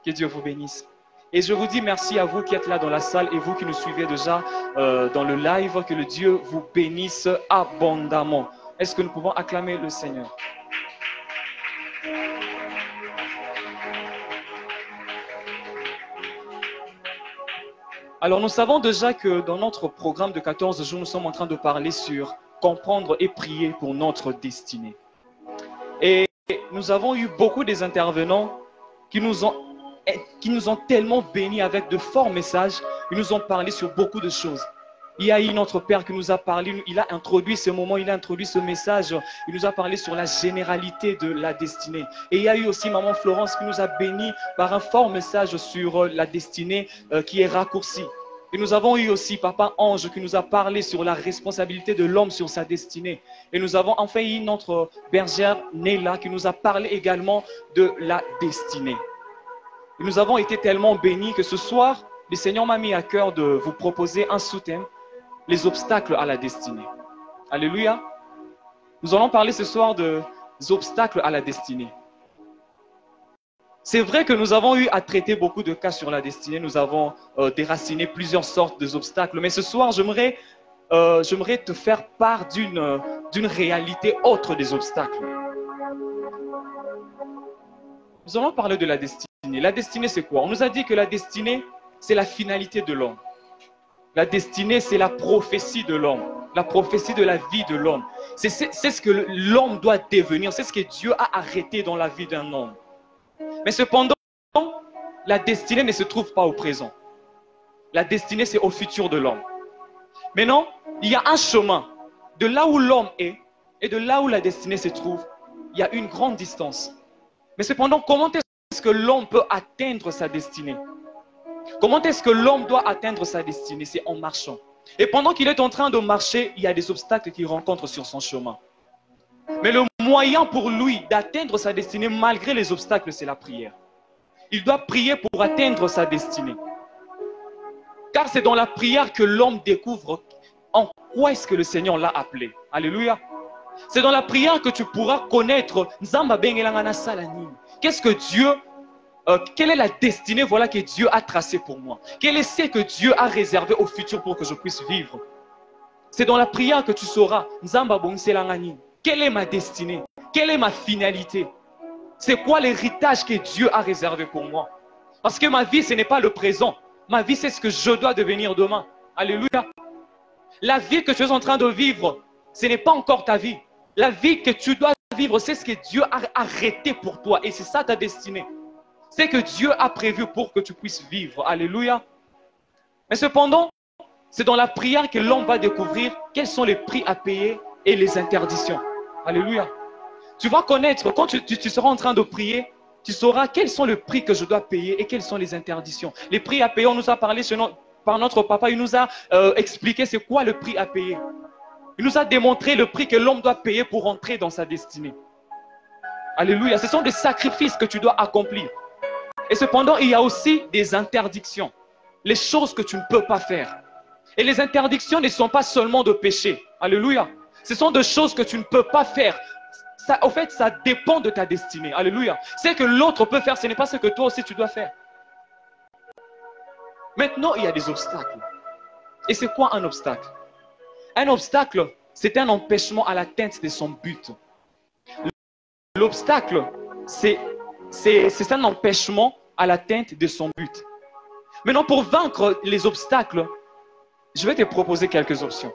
S2: Que Dieu vous bénisse. Et je vous dis merci à vous qui êtes là dans la salle et vous qui nous suivez déjà dans le live. Que le Dieu vous bénisse abondamment. Est-ce que nous pouvons acclamer le Seigneur? Alors nous savons déjà que dans notre programme de 14 jours, nous sommes en train de parler sur comprendre et prier pour notre destinée. Et nous avons eu beaucoup des intervenants qui nous ont tellement bénis avec de forts messages. Ils nous ont parlé sur beaucoup de choses. Il y a eu notre Père qui nous a parlé, il a introduit ce moment, il a introduit ce message. Il nous a parlé sur la généralité de la destinée. Et il y a eu aussi Maman Florence qui nous a bénis par un fort message sur la destinée qui est raccourcie. Et nous avons eu aussi Papa Ange qui nous a parlé sur la responsabilité de l'homme sur sa destinée. Et nous avons enfin eu notre bergère Néla qui nous a parlé également de la destinée. Et nous avons été tellement bénis que ce soir, le Seigneur m'a mis à cœur de vous proposer un sous-thème, les obstacles à la destinée. Alléluia. Nous allons parler ce soir des obstacles à la destinée. C'est vrai que nous avons eu à traiter beaucoup de cas sur la destinée. Nous avons déraciné plusieurs sortes d'obstacles. Mais ce soir, j'aimerais te faire part d'une réalité autre des obstacles. Nous allons parler de la destinée. La destinée, c'est quoi? On nous a dit que la destinée, c'est la finalité de l'homme. La destinée, c'est la prophétie de l'homme. La prophétie de la vie de l'homme. C'est ce que l'homme doit devenir. C'est ce que Dieu a arrêté dans la vie d'un homme. Mais cependant, la destinée ne se trouve pas au présent. La destinée, c'est au futur de l'homme. Maintenant, il y a un chemin. De là où l'homme est et de là où la destinée se trouve, il y a une grande distance. Mais cependant, comment est-ce que l'homme peut atteindre sa destinée? Comment est-ce que l'homme doit atteindre sa destinée? C'est en marchant. Et pendant qu'il est en train de marcher, il y a des obstacles qu'il rencontre sur son chemin. Mais le moyen pour lui d'atteindre sa destinée, malgré les obstacles, c'est la prière. Il doit prier pour atteindre sa destinée. Car c'est dans la prière que l'homme découvre en quoi est-ce que le Seigneur l'a appelé. Alléluia. C'est dans la prière que tu pourras connaître qu'est-ce que Dieu, quelle est la destinée voilà, que Dieu a tracée pour moi. Quel est ce que Dieu a réservé au futur pour que je puisse vivre. C'est dans la prière que tu sauras quelle est ma destinée, quelle est ma finalité. C'est quoi l'héritage que Dieu a réservé pour moi. Parce que ma vie, ce n'est pas le présent. Ma vie, c'est ce que je dois devenir demain. Alléluia. La vie que tu es en train de vivre, ce n'est pas encore ta vie. La vie que tu dois vivre, c'est ce que Dieu a arrêté pour toi. Et c'est ça ta destinée. C'est que Dieu a prévu pour que tu puisses vivre. Alléluia. Mais cependant, c'est dans la prière que l'homme va découvrir quels sont les prix à payer et les interdictions. Alléluia. Tu vas connaître, quand tu seras en train de prier, tu sauras quels sont les prix que je dois payer et quelles sont les interdictions. Les prix à payer, on nous a parlé par notre papa, il nous a expliqué c'est quoi le prix à payer. Il nous a démontré le prix que l'homme doit payer pour entrer dans sa destinée. Alléluia. Ce sont des sacrifices que tu dois accomplir. Et cependant, il y a aussi des interdictions. Les choses que tu ne peux pas faire. Et les interdictions ne sont pas seulement de péché. Alléluia. Ce sont des choses que tu ne peux pas faire. Ça, en fait, ça dépend de ta destinée. Alléluia. Ce que l'autre peut faire, ce n'est pas ce que toi aussi tu dois faire. Maintenant, il y a des obstacles. Et c'est quoi un obstacle? Un obstacle, c'est un empêchement à l'atteinte de son but. L'obstacle, c'est un empêchement à l'atteinte de son but. Maintenant, pour vaincre les obstacles, je vais te proposer quelques options.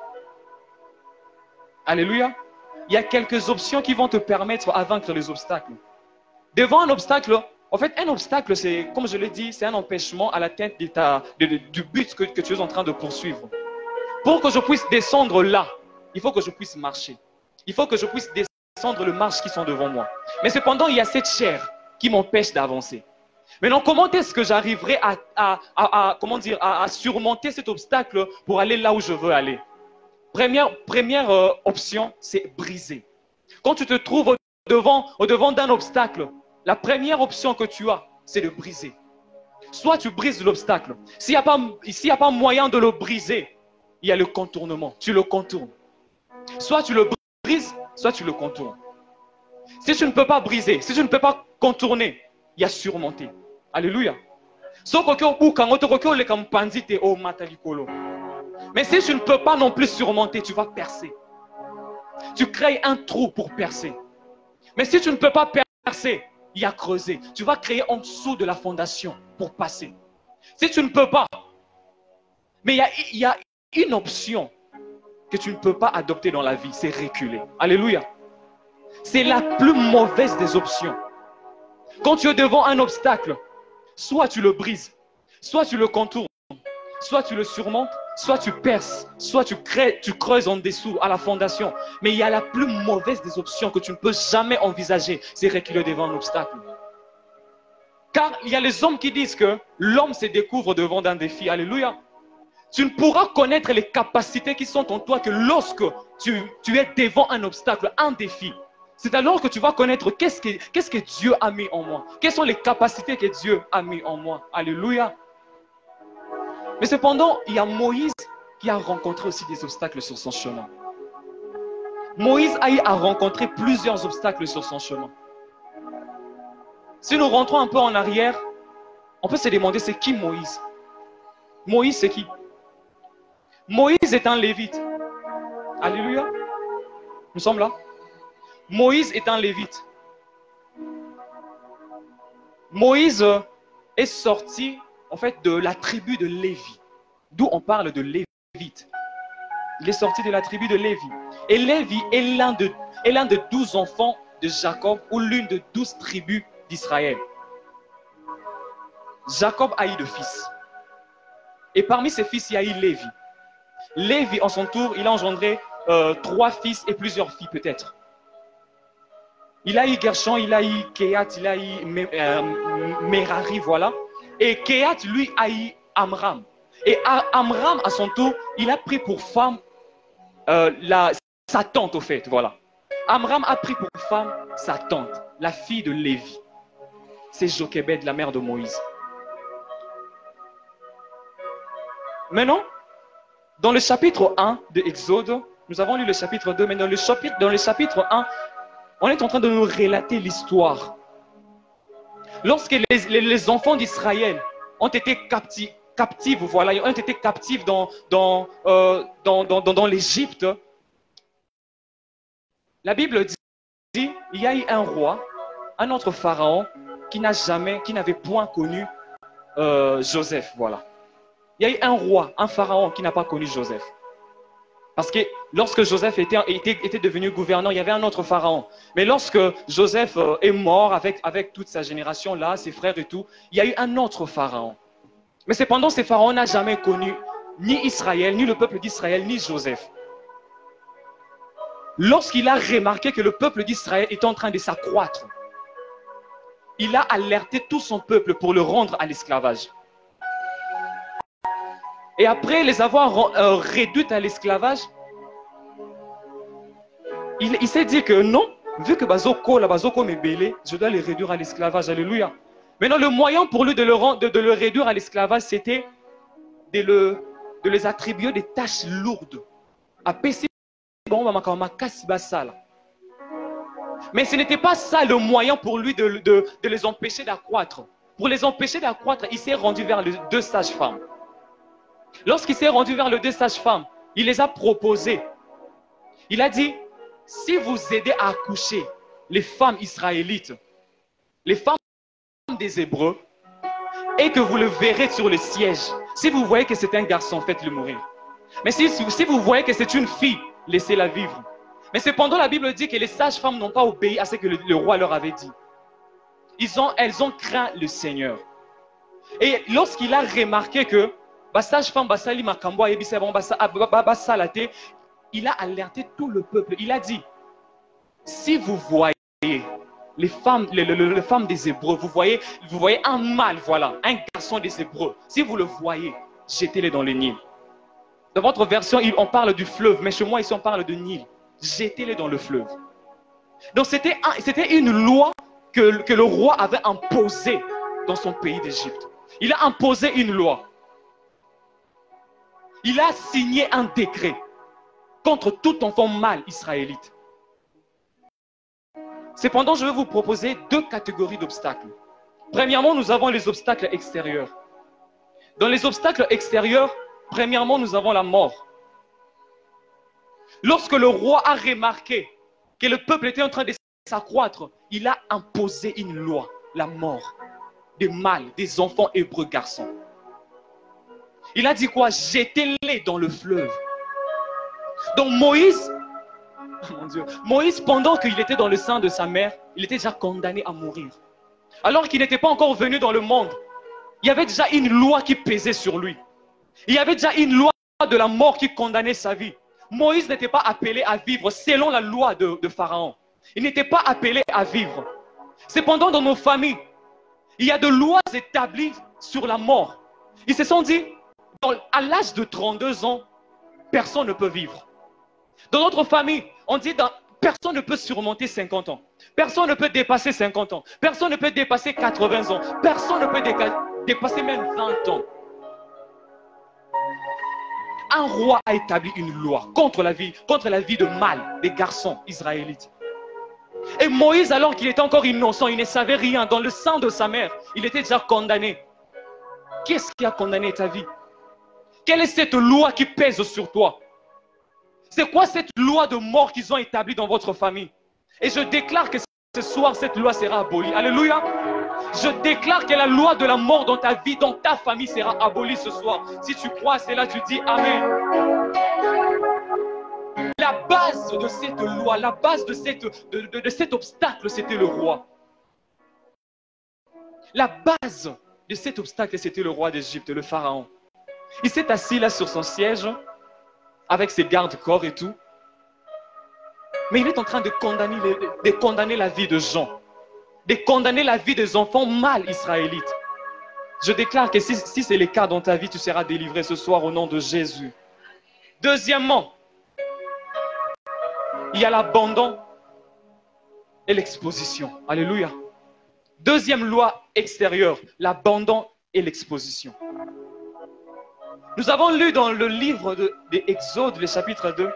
S2: Alléluia. Il y a quelques options qui vont te permettre à vaincre les obstacles. Devant un obstacle, en fait, un obstacle, c'est, comme je l'ai dit, c'est un empêchement à l'atteinte du but que tu es en train de poursuivre. Pour que je puisse descendre là, il faut que je puisse marcher. Il faut que je puisse descendre. descendre les marches qui sont devant moi. Mais cependant, il y a cette chair qui m'empêche d'avancer. Maintenant, comment est-ce que j'arriverai à surmonter cet obstacle pour aller là où je veux aller? Première option, c'est briser. Quand tu te trouves au devant d'un obstacle, la première option que tu as, c'est de briser. Soit tu brises l'obstacle. S'il n'y a pas moyen de le briser, il y a le contournement. Tu le contournes. Soit tu le brises, soit tu le contournes. Si tu ne peux pas briser, si tu ne peux pas contourner, il y a surmonter. Alléluia. Mais si tu ne peux pas non plus surmonter, tu vas percer. Tu crées un trou pour percer. Mais si tu ne peux pas percer, il y a creuser. Tu vas créer en dessous de la fondation pour passer. Si tu ne peux pas, mais il y a une option que tu ne peux pas adopter dans la vie, c'est reculer. Alléluia. C'est la plus mauvaise des options. Quand tu es devant un obstacle, soit tu le brises, soit tu le contournes, soit tu le surmontes, soit tu perces, soit tu creuses en dessous à la fondation. Mais il y a la plus mauvaise des options que tu ne peux jamais envisager, c'est reculer devant un obstacle. Car il y a les hommes qui disent que l'homme se découvre devant un défi. Alléluia. Tu ne pourras connaître les capacités qui sont en toi que lorsque tu es devant un obstacle, un défi. C'est alors que tu vas connaître qu'est-ce que Dieu a mis en moi. Quelles sont les capacités que Dieu a mis en moi. Alléluia. Mais cependant, il y a Moïse qui a rencontré aussi des obstacles sur son chemin. Moïse a rencontré plusieurs obstacles sur son chemin. Si nous rentrons un peu en arrière, on peut se demander c'est qui Moïse? Moïse c'est qui? Moïse est un lévite. Alléluia. Nous sommes là. Moïse est un lévite. Moïse est sorti en fait de la tribu de Lévi, d'où on parle de lévite. Il est sorti de la tribu de Lévi. Et Lévi est l'un de 12 enfants de Jacob ou l'une de 12 tribus d'Israël. Jacob a eu deux fils. Et parmi ses fils, il y a eu Lévi. Lévi, en son tour, il a engendré 3 fils et plusieurs filles peut-être. Il a eu Gershon, il a eu Kehat, il a eu Merari, voilà. Et Kehat, lui, a eu Amram. Et Amram, à son tour, il a pris pour femme sa tante, au fait, voilà. Amram a pris pour femme sa tante, la fille de Lévi. C'est Jochebed, la mère de Moïse. Maintenant, dans le chapitre 1 de Exode, nous avons lu le chapitre 2, mais dans le chapitre 1, on est en train de nous relater l'histoire. Lorsque les enfants d'Israël ont été captifs, voilà, ont été captifs dans l'Égypte, la Bible dit il y a eu un roi, un autre pharaon qui n'avait point connu Joseph, voilà. Il y a eu un roi, un pharaon qui n'a pas connu Joseph. Parce que lorsque Joseph était devenu gouverneur, il y avait un autre pharaon. Mais lorsque Joseph est mort avec toute sa génération là, ses frères et tout, il y a eu un autre pharaon. Mais cependant, ce pharaon n'a jamais connu ni Israël, ni le peuple d'Israël, ni Joseph. Lorsqu'il a remarqué que le peuple d'Israël est en train de s'accroître, il a alerté tout son peuple pour le rendre à l'esclavage. Et après les avoir réduits à l'esclavage, il s'est dit que non, vu que Bazoko me belé, je dois les réduire à l'esclavage. Alléluia. Maintenant, le moyen pour lui de le réduire à l'esclavage, c'était de les attribuer des tâches lourdes. Mais ce n'était pas ça le moyen pour lui de les empêcher d'accroître. Pour les empêcher d'accroître, il s'est rendu vers les 2 sages-femmes. Lorsqu'il s'est rendu vers les 2 sages-femmes, il les a proposées. Il a dit, si vous aidez à accoucher les femmes israélites, les femmes des Hébreux, et que vous le verrez sur le siège, si vous voyez que c'est un garçon, faites-le mourir. Mais si vous voyez que c'est une fille, laissez-la vivre. Mais cependant, la Bible dit que les sages-femmes n'ont pas obéi à ce que le roi leur avait dit. Elles ont craint le Seigneur. Et lorsqu'il a remarqué que il a alerté tout le peuple. Il a dit, si vous voyez les femmes des Hébreux, vous voyez un mâle, voilà, un garçon des Hébreux. Si vous le voyez, jetez-les dans le Nil. Dans votre version, on parle du fleuve, mais chez moi, ici, on parle de Nil. Jetez-les dans le fleuve. Donc, c'était une loi que le roi avait imposée dans son pays d'Égypte. Il a imposé une loi. Il a signé un décret contre tout enfant mâle israélite. Cependant, je vais vous proposer deux catégories d'obstacles. Premièrement, nous avons les obstacles extérieurs. Dans les obstacles extérieurs, premièrement, nous avons la mort. Lorsque le roi a remarqué que le peuple était en train de s'accroître, il a imposé une loi, la mort des mâles, des enfants hébreux garçons. Il a dit quoi? Jetez-les dans le fleuve. Donc Moïse, mon Dieu, Moïse, pendant qu'il était dans le sein de sa mère, il était déjà condamné à mourir. Alors qu'il n'était pas encore venu dans le monde, il y avait déjà une loi qui pesait sur lui. Il y avait déjà une loi de la mort qui condamnait sa vie. Moïse n'était pas appelé à vivre selon la loi de Pharaon. Il n'était pas appelé à vivre. Cependant, dans nos familles, il y a de lois établies sur la mort. Ils se sont dit, à l'âge de 32 ans, personne ne peut vivre. Dans notre famille, on dit personne ne peut surmonter 50 ans. Personne ne peut dépasser 50 ans. Personne ne peut dépasser 80 ans. Personne ne peut dépasser même 20 ans. Un roi a établi une loi contre la vie de mâles, des garçons israélites. Et Moïse, alors qu'il était encore innocent, il ne savait rien, dans le sang de sa mère, il était déjà condamné. Qu'est-ce qui a condamné ta vie? Quelle est cette loi qui pèse sur toi? C'est quoi cette loi de mort qu'ils ont établie dans votre famille? Et je déclare que ce soir, cette loi sera abolie. Alléluia. Je déclare que la loi de la mort dans ta vie, dans ta famille sera abolie ce soir. Si tu crois à cela, tu dis Amen. La base de cette loi, la base de cet obstacle, c'était le roi. La base de cet obstacle, c'était le roi d'Égypte, le pharaon. Il s'est assis là sur son siège, avec ses gardes-corps et tout. Mais il est en train de condamner la vie de gens, de condamner la vie des enfants mâles israélites. Je déclare que si c'est le cas dans ta vie, tu seras délivré ce soir au nom de Jésus. Deuxièmement, il y a l'abandon et l'exposition. Alléluia. Deuxième loi extérieure, l'abandon et l'exposition. Nous avons lu dans le livre d'Exode, le chapitre 2.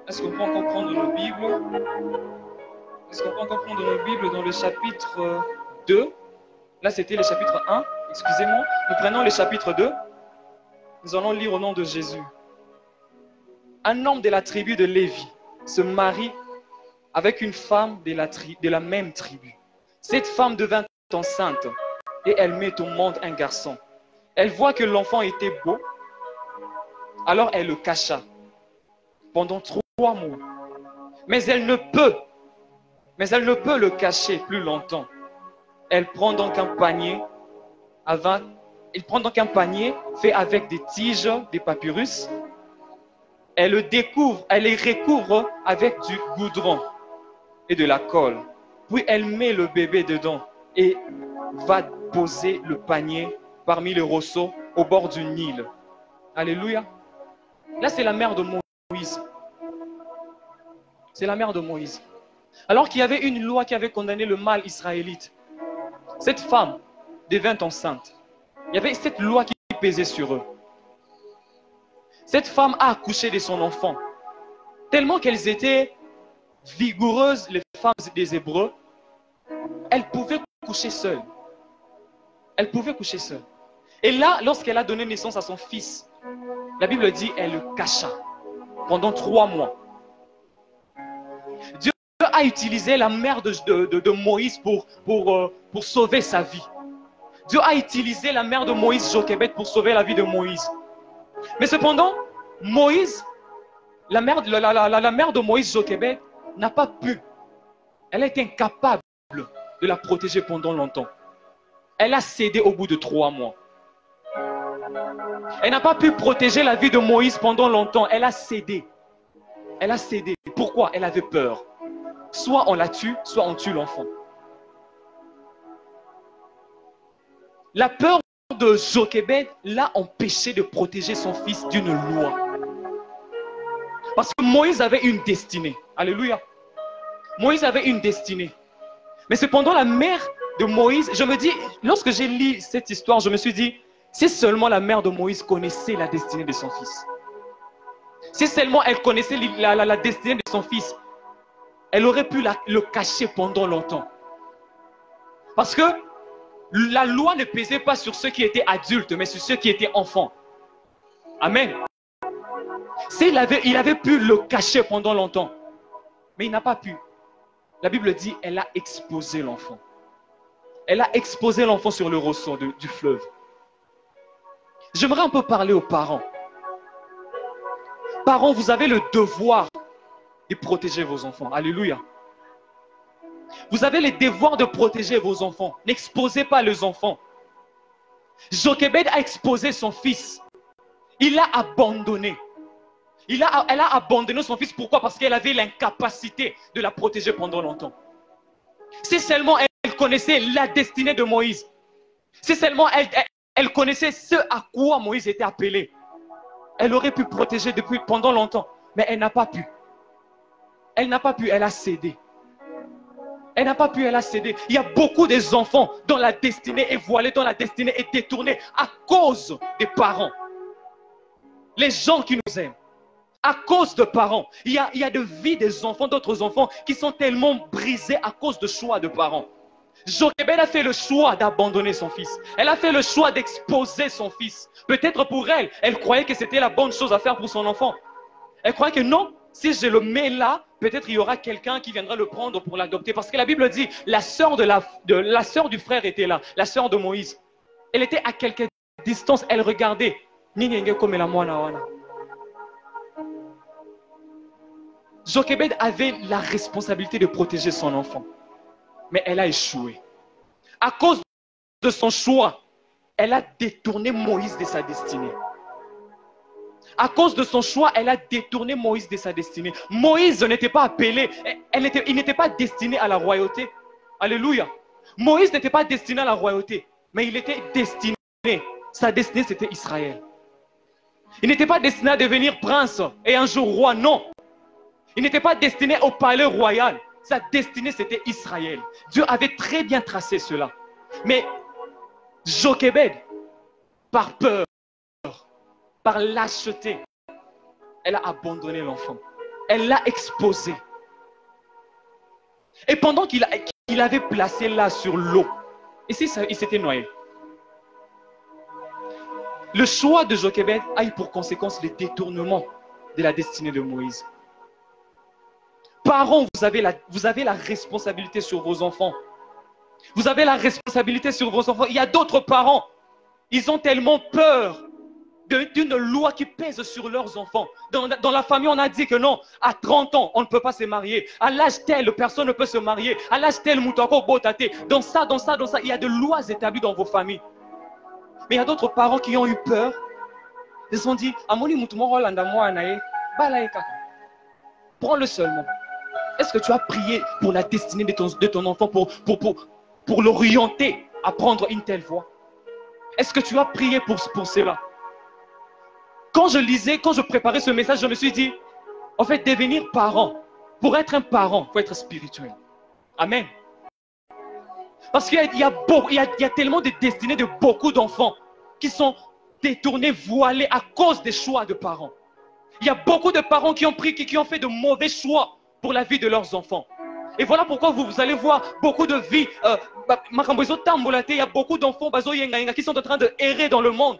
S2: Est-ce qu'on peut encore prendre nos Bibles? Est-ce qu'on peut encore prendre nos Bibles dans le chapitre 2? Là, c'était le chapitre 1. Excusez-moi. Nous prenons le chapitre 2. Nous allons lire au nom de Jésus. Un homme de la tribu de Lévi se marie avec une femme de la même tribu. Cette femme devint enceinte et elle met au monde un garçon. Elle voit que l'enfant était beau, alors elle le cacha pendant 3 mois. Mais elle ne peut le cacher plus longtemps. Elle prend donc un panier fait avec des tiges, des papyrus. Elle le recouvre avec du goudron et de la colle. Puis elle met le bébé dedans et va poser le panier parmi les roseaux au bord du Nil. Alléluia. Là, c'est la mère de Moïse. C'est la mère de Moïse. Alors qu'il y avait une loi qui avait condamné le mâle israélite. Cette femme devint enceinte. Il y avait cette loi qui pesait sur eux. Cette femme a accouché de son enfant. Tellement qu'elles étaient vigoureuses, les femmes des Hébreux, elles pouvaient coucher seules. Elle pouvait coucher seule. Et là, lorsqu'elle a donné naissance à son fils, la Bible dit, elle le cacha pendant 3 mois. Dieu a utilisé la mère de Moïse pour sauver sa vie. Dieu a utilisé la mère de Moïse, Jochebed, pour sauver la vie de Moïse. Mais cependant, Moïse, la mère de Moïse, Jochebed, n'a pas pu. Elle a été incapable de la protéger pendant longtemps. Elle a cédé au bout de 3 mois. Elle n'a pas pu protéger la vie de Moïse pendant longtemps. Elle a cédé. Elle a cédé. Pourquoi? Elle avait peur. Soit on la tue, soit on tue l'enfant. La peur de Jochebed l'a empêché de protéger son fils d'une loi. Parce que Moïse avait une destinée. Alléluia. Moïse avait une destinée. Mais cependant, la mère de Moïse, je me dis, lorsque j'ai lu cette histoire, je me suis dit, si seulement la mère de Moïse connaissait la destinée de son fils. Si seulement elle connaissait la destinée de son fils, elle aurait pu le cacher pendant longtemps. Parce que la loi ne pesait pas sur ceux qui étaient adultes, mais sur ceux qui étaient enfants. Amen. Il avait pu le cacher pendant longtemps, mais il n'a pas pu. La Bible dit, elle a exposé l'enfant. Elle a exposé l'enfant sur le ressort du fleuve. J'aimerais un peu parler aux parents. Parents, vous avez le devoir de protéger vos enfants. Alléluia. Vous avez le devoir de protéger vos enfants. N'exposez pas les enfants. Jochebed a exposé son fils. Il l'a abandonné. Elle a abandonné son fils. Pourquoi? Parce qu'elle avait l'incapacité de la protéger pendant longtemps. Si seulement elle connaissait la destinée de Moïse. Si seulement elle connaissait ce à quoi Moïse était appelé. Elle aurait pu protéger pendant longtemps. Mais elle n'a pas pu. Elle n'a pas pu, elle a cédé. Elle n'a pas pu, elle a cédé. Il y a beaucoup des enfants dont la destinée est voilée, dont la destinée est détournée à cause des parents. Les gens qui nous aiment. À cause de parents. Il y a de vie des enfants, d'autres enfants qui sont tellement brisés à cause de choix de parents. Jochebed a fait le choix d'abandonner son fils. Elle a fait le choix d'exposer son fils. Peut-être pour elle, elle croyait que c'était la bonne chose à faire pour son enfant. Elle croyait que non, si je le mets là, peut-être il y aura quelqu'un qui viendra le prendre pour l'adopter. Parce que la Bible dit, la sœur du frère était là, la sœur de Moïse. Elle était à quelque distance, elle regardait. Jochebed avait la responsabilité de protéger son enfant. Mais elle a échoué. À cause de son choix, elle a détourné Moïse de sa destinée. À cause de son choix, elle a détourné Moïse de sa destinée. Moïse n'était pas appelé, il n'était pas destiné à la royauté. Alléluia. Moïse n'était pas destiné à la royauté, mais il était destiné. Sa destinée, c'était Israël. Il n'était pas destiné à devenir prince et un jour roi, non. Il n'était pas destiné au palais royal. Sa destinée, c'était Israël. Dieu avait très bien tracé cela. Mais Jochebed, par peur, par lâcheté, elle a abandonné l'enfant. Elle l'a exposé. Et pendant qu'il avait placé là sur l'eau, ici, il s'était noyé. Le choix de Jochebed a eu pour conséquence le détournement de la destinée de Moïse. Parents, vous avez la responsabilité sur vos enfants. Vous avez la responsabilité sur vos enfants. Il y a d'autres parents, ils ont tellement peur d'une loi qui pèse sur leurs enfants. Dans la famille, on a dit que non, à 30 ans, on ne peut pas se marier. À l'âge tel, personne ne peut se marier. À l'âge tel, moutako botate. Dans ça, il y a des lois établies dans vos familles. Mais il y a d'autres parents qui ont eu peur. Ils se sont dit, Amoni mutumo landa mo anae, balaeka. Prends-le seulement. Est-ce que tu as prié pour la destinée de ton enfant pour l'orienter à prendre une telle voie? Est-ce que tu as prié pour cela? Quand je préparais ce message, je me suis dit, en fait, devenir parent, pour être un parent, il faut être spirituel. Amen. Parce qu'il y a tellement de destinées de beaucoup d'enfants qui sont détournés, voilés à cause des choix de parents. Il y a beaucoup de parents qui ont fait de mauvais choix pour la vie de leurs enfants. Et voilà pourquoi vous allez voir beaucoup de vies. Il y a beaucoup d'enfants qui sont en train de errer dans le monde.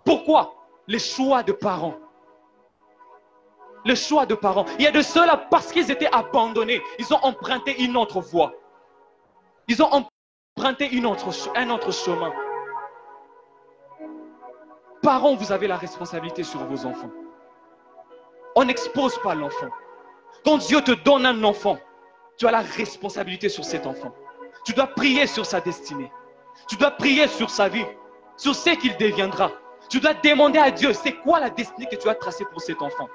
S2: Pourquoi? Les choix de parents. Le choix de parents. Il y a de ceux-là, parce qu'ils étaient abandonnés, ils ont emprunté une autre voie. Ils ont emprunté un autre chemin. Parents, vous avez la responsabilité sur vos enfants. On n'expose pas l'enfant. Quand Dieu te donne un enfant, tu as la responsabilité sur cet enfant. Tu dois prier sur sa destinée. Tu dois prier sur sa vie, sur ce qu'il deviendra. Tu dois demander à Dieu, c'est quoi la destinée que tu as tracée pour cet enfant.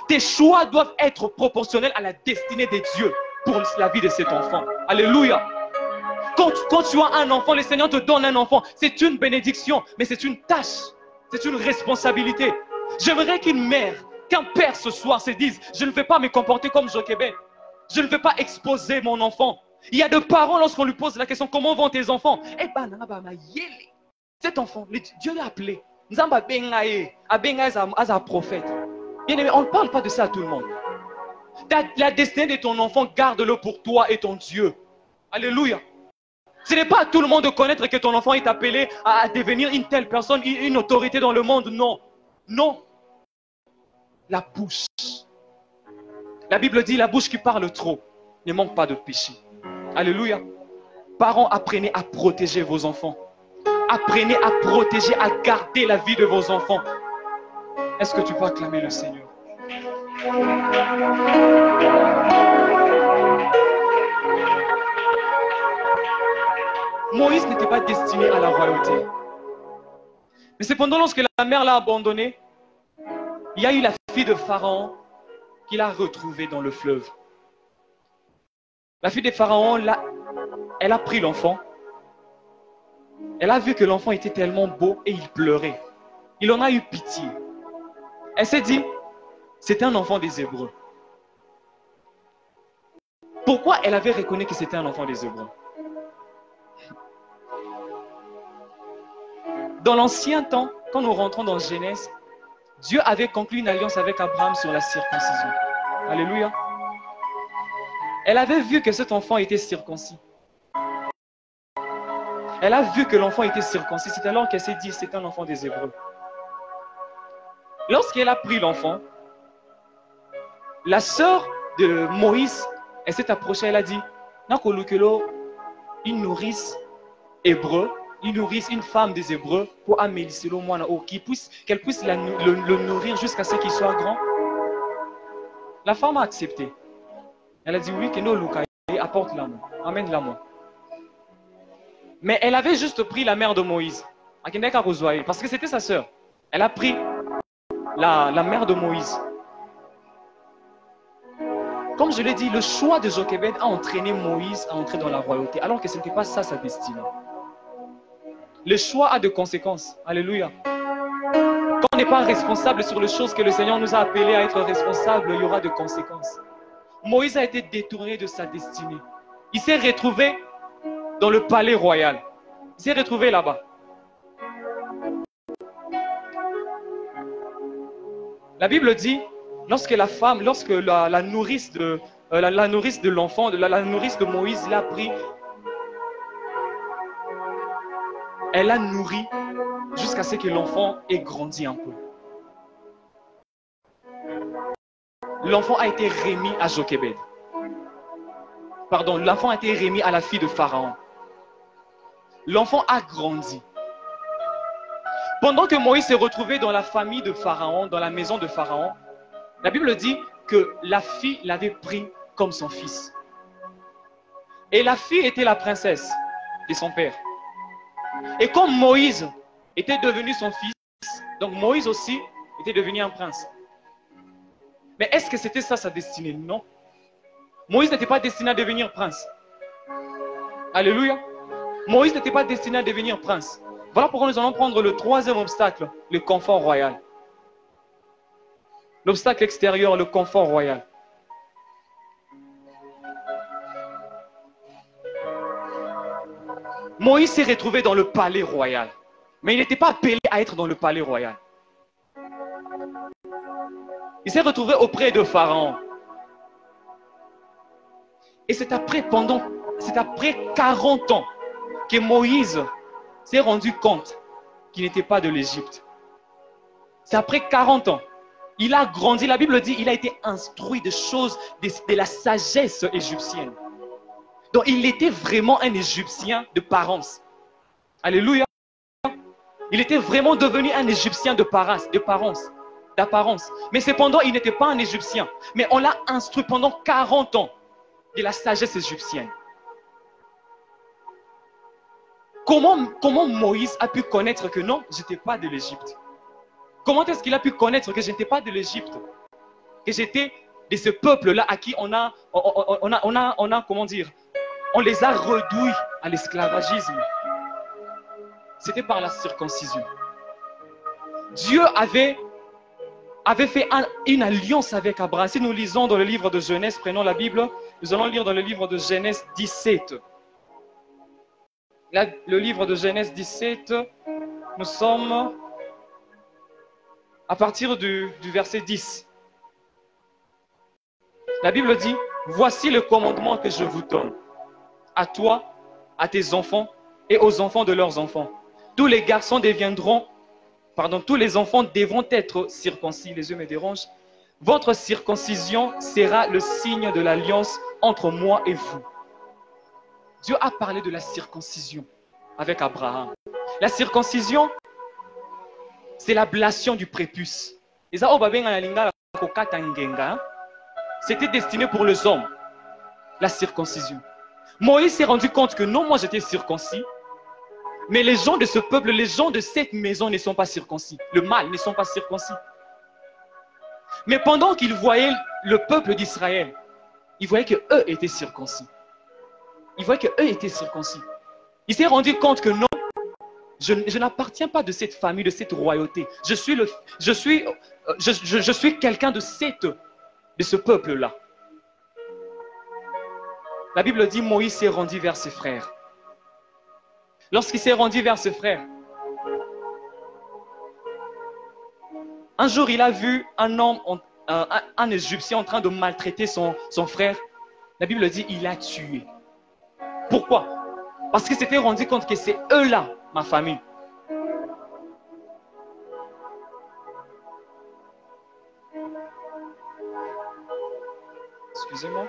S2: Tes choix doivent être proportionnels à la destinée de Dieu pour la vie de cet enfant. Alléluia. Quand tu as un enfant, le Seigneur te donne un enfant. C'est une bénédiction, mais c'est une tâche. C'est une responsabilité. J'aimerais qu'une mère, qu'un père ce soir se dise, je ne vais pas me comporter comme Jochebed. Je ne vais pas exposer mon enfant. Il y a des parents, lorsqu'on lui pose la question, comment vont tes enfants? Eh ben, cet enfant, Dieu l'a appelé. Nzamba bengaye, as un prophète. Bien-aimé, on ne parle pas de ça à tout le monde. La destinée de ton enfant, garde-le pour toi et ton Dieu. Alléluia. Ce n'est pas à tout le monde de connaître que ton enfant est appelé à devenir une telle personne, une autorité dans le monde. Non. Non. La bouche. La Bible dit, la bouche qui parle trop ne manque pas de péché. Alléluia. Parents, apprenez à protéger vos enfants. Apprenez à protéger, à garder la vie de vos enfants. Est-ce que tu peux acclamer le Seigneur? Moïse n'était pas destiné à la royauté. Mais cependant, lorsque la mère l'a abandonné, il y a eu la fille de Pharaon qui l'a retrouvée dans le fleuve. La fille de Pharaon, elle a pris l'enfant. Elle a vu que l'enfant était tellement beau et il pleurait. Il en a eu pitié. Elle s'est dit, c'était un enfant des Hébreux. Pourquoi elle avait reconnu que c'était un enfant des Hébreux? Dans l'ancien temps, quand nous rentrons dans Genèse, Dieu avait conclu une alliance avec Abraham sur la circoncision. Alléluia. Elle avait vu que cet enfant était circoncis. Elle a vu que l'enfant était circoncis. C'est alors qu'elle s'est dit, c'est un enfant des Hébreux. Lorsqu'elle a pris l'enfant, la sœur de Moïse, elle s'est approchée, elle a dit, une nourrice hébreu, une nourrice, une femme des Hébreux, pour améliser qu'elle puisse le nourrir jusqu'à ce qu'il soit grand. La femme a accepté. Elle a dit oui, que nous, apporte-la moi, amène-la moi. Mais elle avait juste pris la mère de Moïse, parce que c'était sa sœur. Elle a pris la mère de Moïse. Comme je l'ai dit, le choix de Jochebed a entraîné Moïse à entrer dans la royauté, alors que ce n'était pas ça sa destinée. Le choix a de conséquences. Alléluia. Quand on n'est pas responsable sur les choses que le Seigneur nous a appelés à être responsables, il y aura de conséquences. Moïse a été détourné de sa destinée. Il s'est retrouvé dans le palais royal. Il s'est retrouvé là-bas. La Bible dit, lorsque la femme, lorsque la nourrice de l'enfant, la nourrice de Moïse l'a pris, elle a nourri jusqu'à ce que l'enfant ait grandi un peu. L'enfant a été remis à Jochebed. Pardon, l'enfant a été remis à la fille de Pharaon. L'enfant a grandi. Pendant que Moïse s'est retrouvé dans la famille de Pharaon, dans la maison de Pharaon, la Bible dit que la fille l'avait pris comme son fils. Et la fille était la princesse de son père. Et comme Moïse était devenu son fils, donc Moïse aussi était devenu un prince. Mais est-ce que c'était ça sa destinée? Non. Moïse n'était pas destiné à devenir prince. Alléluia. Moïse n'était pas destiné à devenir prince. Voilà pourquoi nous allons prendre le troisième obstacle, le confort royal. L'obstacle extérieur, le confort royal. Moïse s'est retrouvé dans le palais royal. Mais il n'était pas appelé à être dans le palais royal. Il s'est retrouvé auprès de Pharaon. Et c'est après 40 ans que Moïse s'est rendu compte qu'il n'était pas de l'Égypte. C'est après 40 ans. Il a grandi, la Bible dit, il a été instruit de choses de la sagesse égyptienne. Donc il était vraiment un Égyptien de parence. Alléluia. Il était vraiment devenu un Égyptien d'apparence. Mais cependant, il n'était pas un Égyptien. Mais on l'a instruit pendant 40 ans de la sagesse égyptienne. Comment Moïse a pu connaître que non, je n'étais pas de l'Égypte? Comment est-ce qu'il a pu connaître que je n'étais pas de l'Égypte? Que j'étais de ce peuple-là à qui on a, comment dire, on les a réduits à l'esclavagisme. C'était par la circoncision. Dieu avait fait une alliance avec Abraham. Si nous lisons dans le livre de Genèse, prenons la Bible, nous allons lire dans le livre de Genèse 17. Là, le livre de Genèse 17, nous sommes à partir du verset 10. La Bible dit, voici le commandement que je vous donne, à toi, à tes enfants et aux enfants de leurs enfants. Tous les garçons tous les enfants devront être circoncis. Les yeux me dérangent. Votre circoncision sera le signe de l'alliance entre moi et vous. Dieu a parlé de la circoncision avec Abraham. La circoncision, c'est l'ablation du prépuce. C'était destiné pour les hommes, la circoncision. Moïse s'est rendu compte que non, moi j'étais circoncis, mais les gens de ce peuple, les gens de cette maison ne sont pas circoncis. Le mâle ne sont pas circoncis. Mais pendant qu'il voyait le peuple d'Israël, il voyait qu'eux étaient circoncis. Il voyait qu'eux étaient circoncis. Il s'est rendu compte que non, je n'appartiens pas de cette famille, de cette royauté. Je suis quelqu'un de ce peuple-là. La Bible dit, Moïse s'est rendu vers ses frères. Lorsqu'il s'est rendu vers ses frères, un jour il a vu un homme, un Égyptien en train de maltraiter son frère. La Bible dit, il l'a tué. Pourquoi? Parce qu'il s'était rendu compte que c'est eux-là, ma famille. Excusez-moi.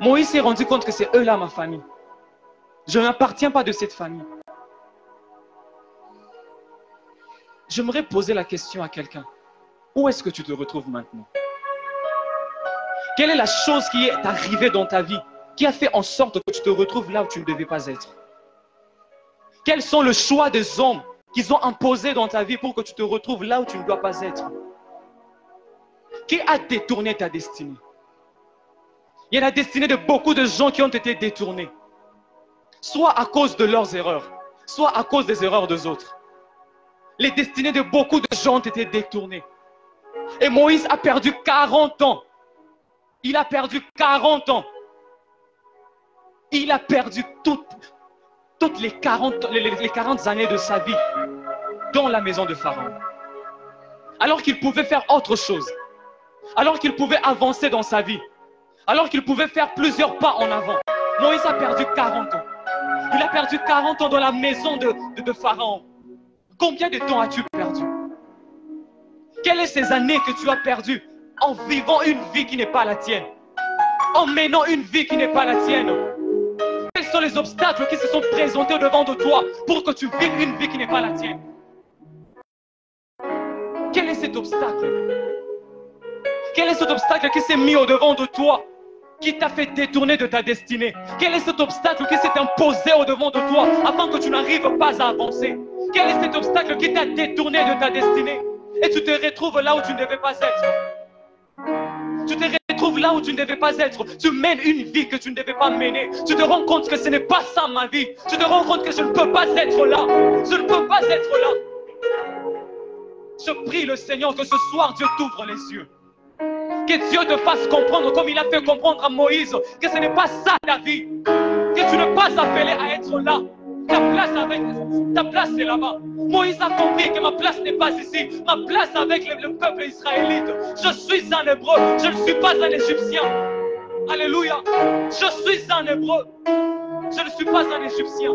S2: Moïse s'est rendu compte que c'est eux-là, ma famille. Je n'appartiens pas de cette famille. J'aimerais poser la question à quelqu'un. Où est-ce que tu te retrouves maintenant? Quelle est la chose qui est arrivée dans ta vie, qui a fait en sorte que tu te retrouves là où tu ne devais pas être? Quels sont les choix des hommes qu'ils ont imposés dans ta vie pour que tu te retrouves là où tu ne dois pas être? Qui a détourné ta destinée? Il y a la destinée de beaucoup de gens qui ont été détournés. Soit à cause de leurs erreurs, soit à cause des erreurs des autres. Les destinées de beaucoup de gens ont été détournées. Et Moïse a perdu 40 ans. Il a perdu 40 ans. Il a perdu toutes les 40 années de sa vie dans la maison de Pharaon. Alors qu'il pouvait faire autre chose. Alors qu'il pouvait avancer dans sa vie. Alors qu'il pouvait faire plusieurs pas en avant. Moïse a perdu 40 ans. Il a perdu 40 ans dans la maison de Pharaon. Combien de temps as-tu perdu? Quelles sont ces années que tu as perdues en vivant une vie qui n'est pas la tienne? En menant une vie qui n'est pas la tienne? Quels sont les obstacles qui se sont présentés devant de toi pour que tu vives une vie qui n'est pas la tienne? Quel est cet obstacle? Quel est cet obstacle qui s'est mis au-devant de toi, qui t'a fait détourner de ta destinée? Quel est cet obstacle qui s'est imposé au-devant de toi afin que tu n'arrives pas à avancer? Quel est cet obstacle qui t'a détourné de ta destinée? Et tu te retrouves là où tu ne devais pas être. Tu te retrouves là où tu ne devais pas être. Tu mènes une vie que tu ne devais pas mener. Tu te rends compte que ce n'est pas ça ma vie. Tu te rends compte que je ne peux pas être là. Je ne peux pas être là. Je prie le Seigneur que ce soir Dieu t'ouvre les yeux. Que Dieu te fasse comprendre comme il a fait comprendre à Moïse que ce n'est pas ça ta vie. Que tu n'es pas appelé à être là. Ta place est là-bas. Moïse a compris que ma place n'est pas ici. Ma place avec le peuple israélite. Je suis un Hébreu. Je ne suis pas un Égyptien. Alléluia. Je suis un Hébreu. Je ne suis pas un Égyptien.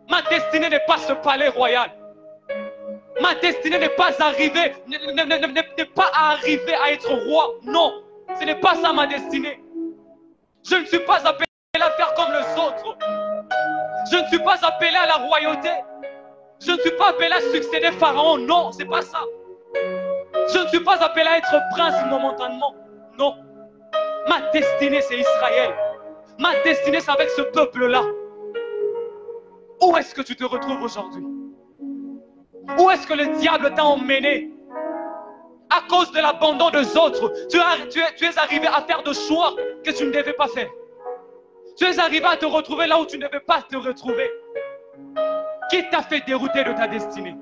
S2: Ma destinée n'est pas ce palais royal. Ma destinée n'est pas arriver, n'est pas arriver à être roi. Non, ce n'est pas ça ma destinée. Je ne suis pas appelé à faire comme les autres. Je ne suis pas appelé à la royauté. Je ne suis pas appelé à succéder Pharaon. Non, c'est pas ça. Je ne suis pas appelé à être prince momentanément. Non. Ma destinée, c'est Israël. Ma destinée, c'est avec ce peuple-là. Où est-ce que tu te retrouves aujourd'hui? Où est-ce que le diable t'a emmené? À cause de l'abandon des autres, tu es arrivé à faire des choix que tu ne devais pas faire. Tu es arrivé à te retrouver là où tu ne devais pas te retrouver. Qui t'a fait dérouter de ta destinée?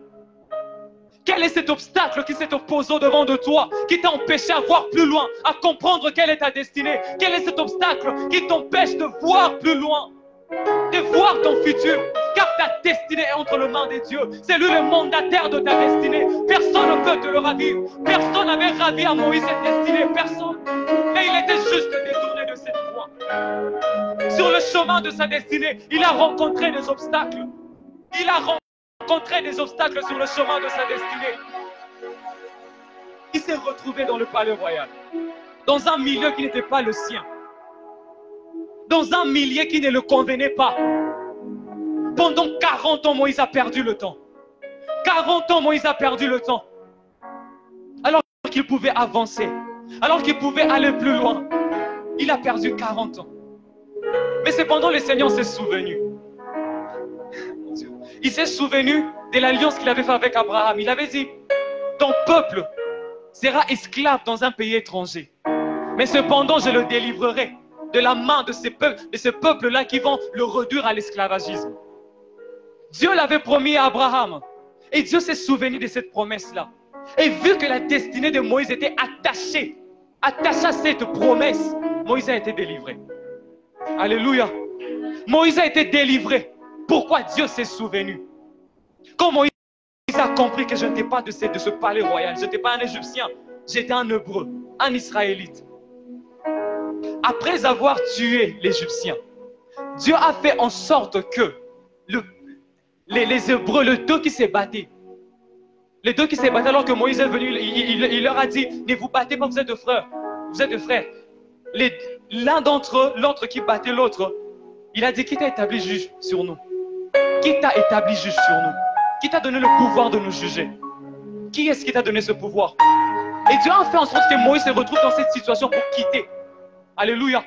S2: Quel est cet obstacle qui s'est opposé devant de toi, qui t'a empêché à voir plus loin, à comprendre quelle est ta destinée? Quel est cet obstacle qui t'empêche de voir plus loin, de voir ton futur? Car ta destinée est entre les mains des dieux. C'est lui le mandataire de ta destinée. Personne ne peut te le ravir. Personne n'avait ravi à Moïse cette destinée. Personne. Et il était juste détourné de cette voie. Sur le chemin de sa destinée, il a rencontré des obstacles. Il a rencontré des obstacles sur le chemin de sa destinée. Il s'est retrouvé dans le palais royal, dans un milieu qui n'était pas le sien, dans un milieu qui ne le convenait pas. Pendant 40 ans, Moïse a perdu le temps. 40 ans, Moïse a perdu le temps. Alors qu'il pouvait avancer, alors qu'il pouvait aller plus loin, il a perdu 40 ans. Mais cependant, le Seigneur s'est souvenu. Il s'est souvenu de l'alliance qu'il avait faite avec Abraham. Il avait dit, ton peuple sera esclave dans un pays étranger. Mais cependant, je le délivrerai de la main de ces peuples-là qui vont le réduire à l'esclavagisme. Dieu l'avait promis à Abraham. Et Dieu s'est souvenu de cette promesse-là. Et vu que la destinée de Moïse était attachée à cette promesse, Moïse a été délivré. Alléluia. Moïse a été délivré. Pourquoi Dieu s'est souvenu? Quand Moïse a compris que je n'étais pas de ce palais royal, je n'étais pas un Égyptien, j'étais un Hébreu, un Israélite. Après avoir tué l'Égyptien, Dieu a fait en sorte que les Hébreux, les deux qui s'est battu, alors que Moïse est venu, il leur a dit, ne vous battez pas, vous êtes de frères. Vous êtes de frères. L'un d'entre eux, l'autre qui battait l'autre, il a dit, qui t'a établi juge sur nous? Qui t'a établi juge sur nous? Qui t'a donné le pouvoir de nous juger? Qui est-ce qui t'a donné ce pouvoir? Et Dieu a fait en sorte que Moïse se retrouve dans cette situation pour quitter. Alléluia.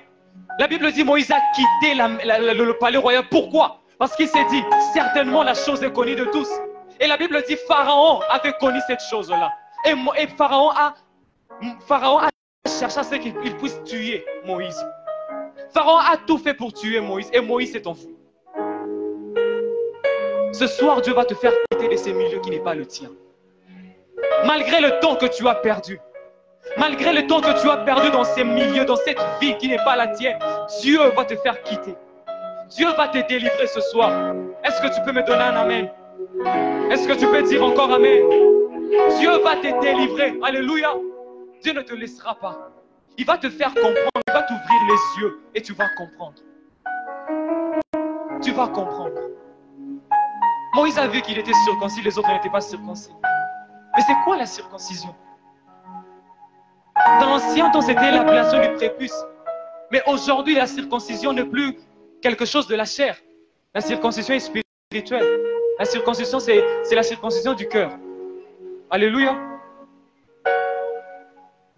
S2: La Bible dit, Moïse a quitté le palais royal. Pourquoi? Parce qu'il s'est dit, certainement la chose est connue de tous. Et la Bible dit, Pharaon avait connu cette chose-là. Et Pharaon a cherché à ce qu'il puisse tuer Moïse. Pharaon a tout fait pour tuer Moïse. Et Moïse s'est enfui. Ce soir, Dieu va te faire quitter de ces milieux qui n'est pas le tien. Malgré le temps que tu as perdu, malgré le temps que tu as perdu dans ces milieux, dans cette vie qui n'est pas la tienne, Dieu va te faire quitter. Dieu va te délivrer ce soir. Est-ce que tu peux me donner un amen? Est-ce que tu peux dire encore amen? Dieu va te délivrer. Alléluia. Dieu ne te laissera pas. Il va te faire comprendre. Il va t'ouvrir les yeux et tu vas comprendre. Tu vas comprendre. Moïse a vu qu'il était circoncis, les autres n'étaient pas circoncis. Mais c'est quoi la circoncision? Dans l'ancien temps, c'était l'ablation du prépuce. Mais aujourd'hui, la circoncision n'est plus quelque chose de la chair. La circoncision est spirituelle. La circoncision, c'est la circoncision du cœur. Alléluia.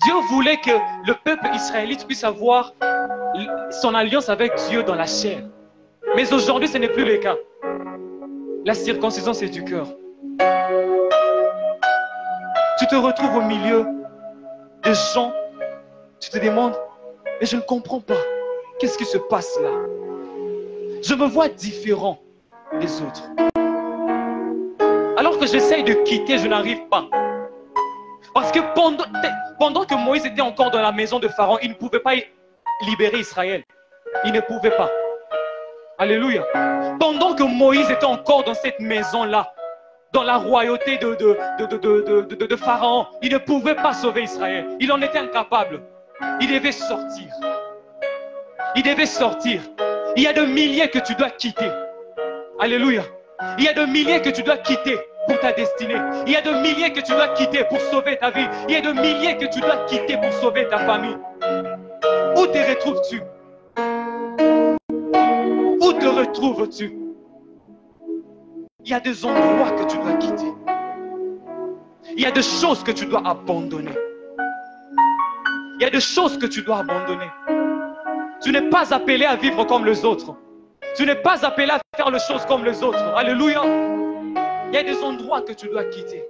S2: Dieu voulait que le peuple israélite puisse avoir son alliance avec Dieu dans la chair. Mais aujourd'hui, ce n'est plus le cas. La circoncision, c'est du cœur. Tu te retrouves au milieu de gens, tu te demandes, mais je ne comprends pas. Qu'est-ce qui se passe là? Je me vois différent des autres. Alors que j'essaye de quitter, je n'arrive pas. Parce que pendant que Moïse était encore dans la maison de Pharaon, il ne pouvait pas libérer Israël. Il ne pouvait pas. Alléluia. Pendant que Moïse était encore dans cette maison-là, dans la royauté de Pharaon, il ne pouvait pas sauver Israël. Il en était incapable. Il devait sortir. Il devait sortir. Il y a des milliers que tu dois quitter. Alléluia. Il y a des milliers que tu dois quitter pour ta destinée. Il y a des milliers que tu dois quitter pour sauver ta vie. Il y a des milliers que tu dois quitter pour sauver ta famille. Où te retrouves-tu? Où te retrouves-tu? Il y a des endroits que tu dois quitter. Il y a des choses que tu dois abandonner. Il Il y a des choses que tu dois abandonner. Tu n'es pas appelé à vivre comme les autres. Tu n'es pas appelé à faire les choses comme les autres. Alléluia. Il y a des endroits que tu dois quitter.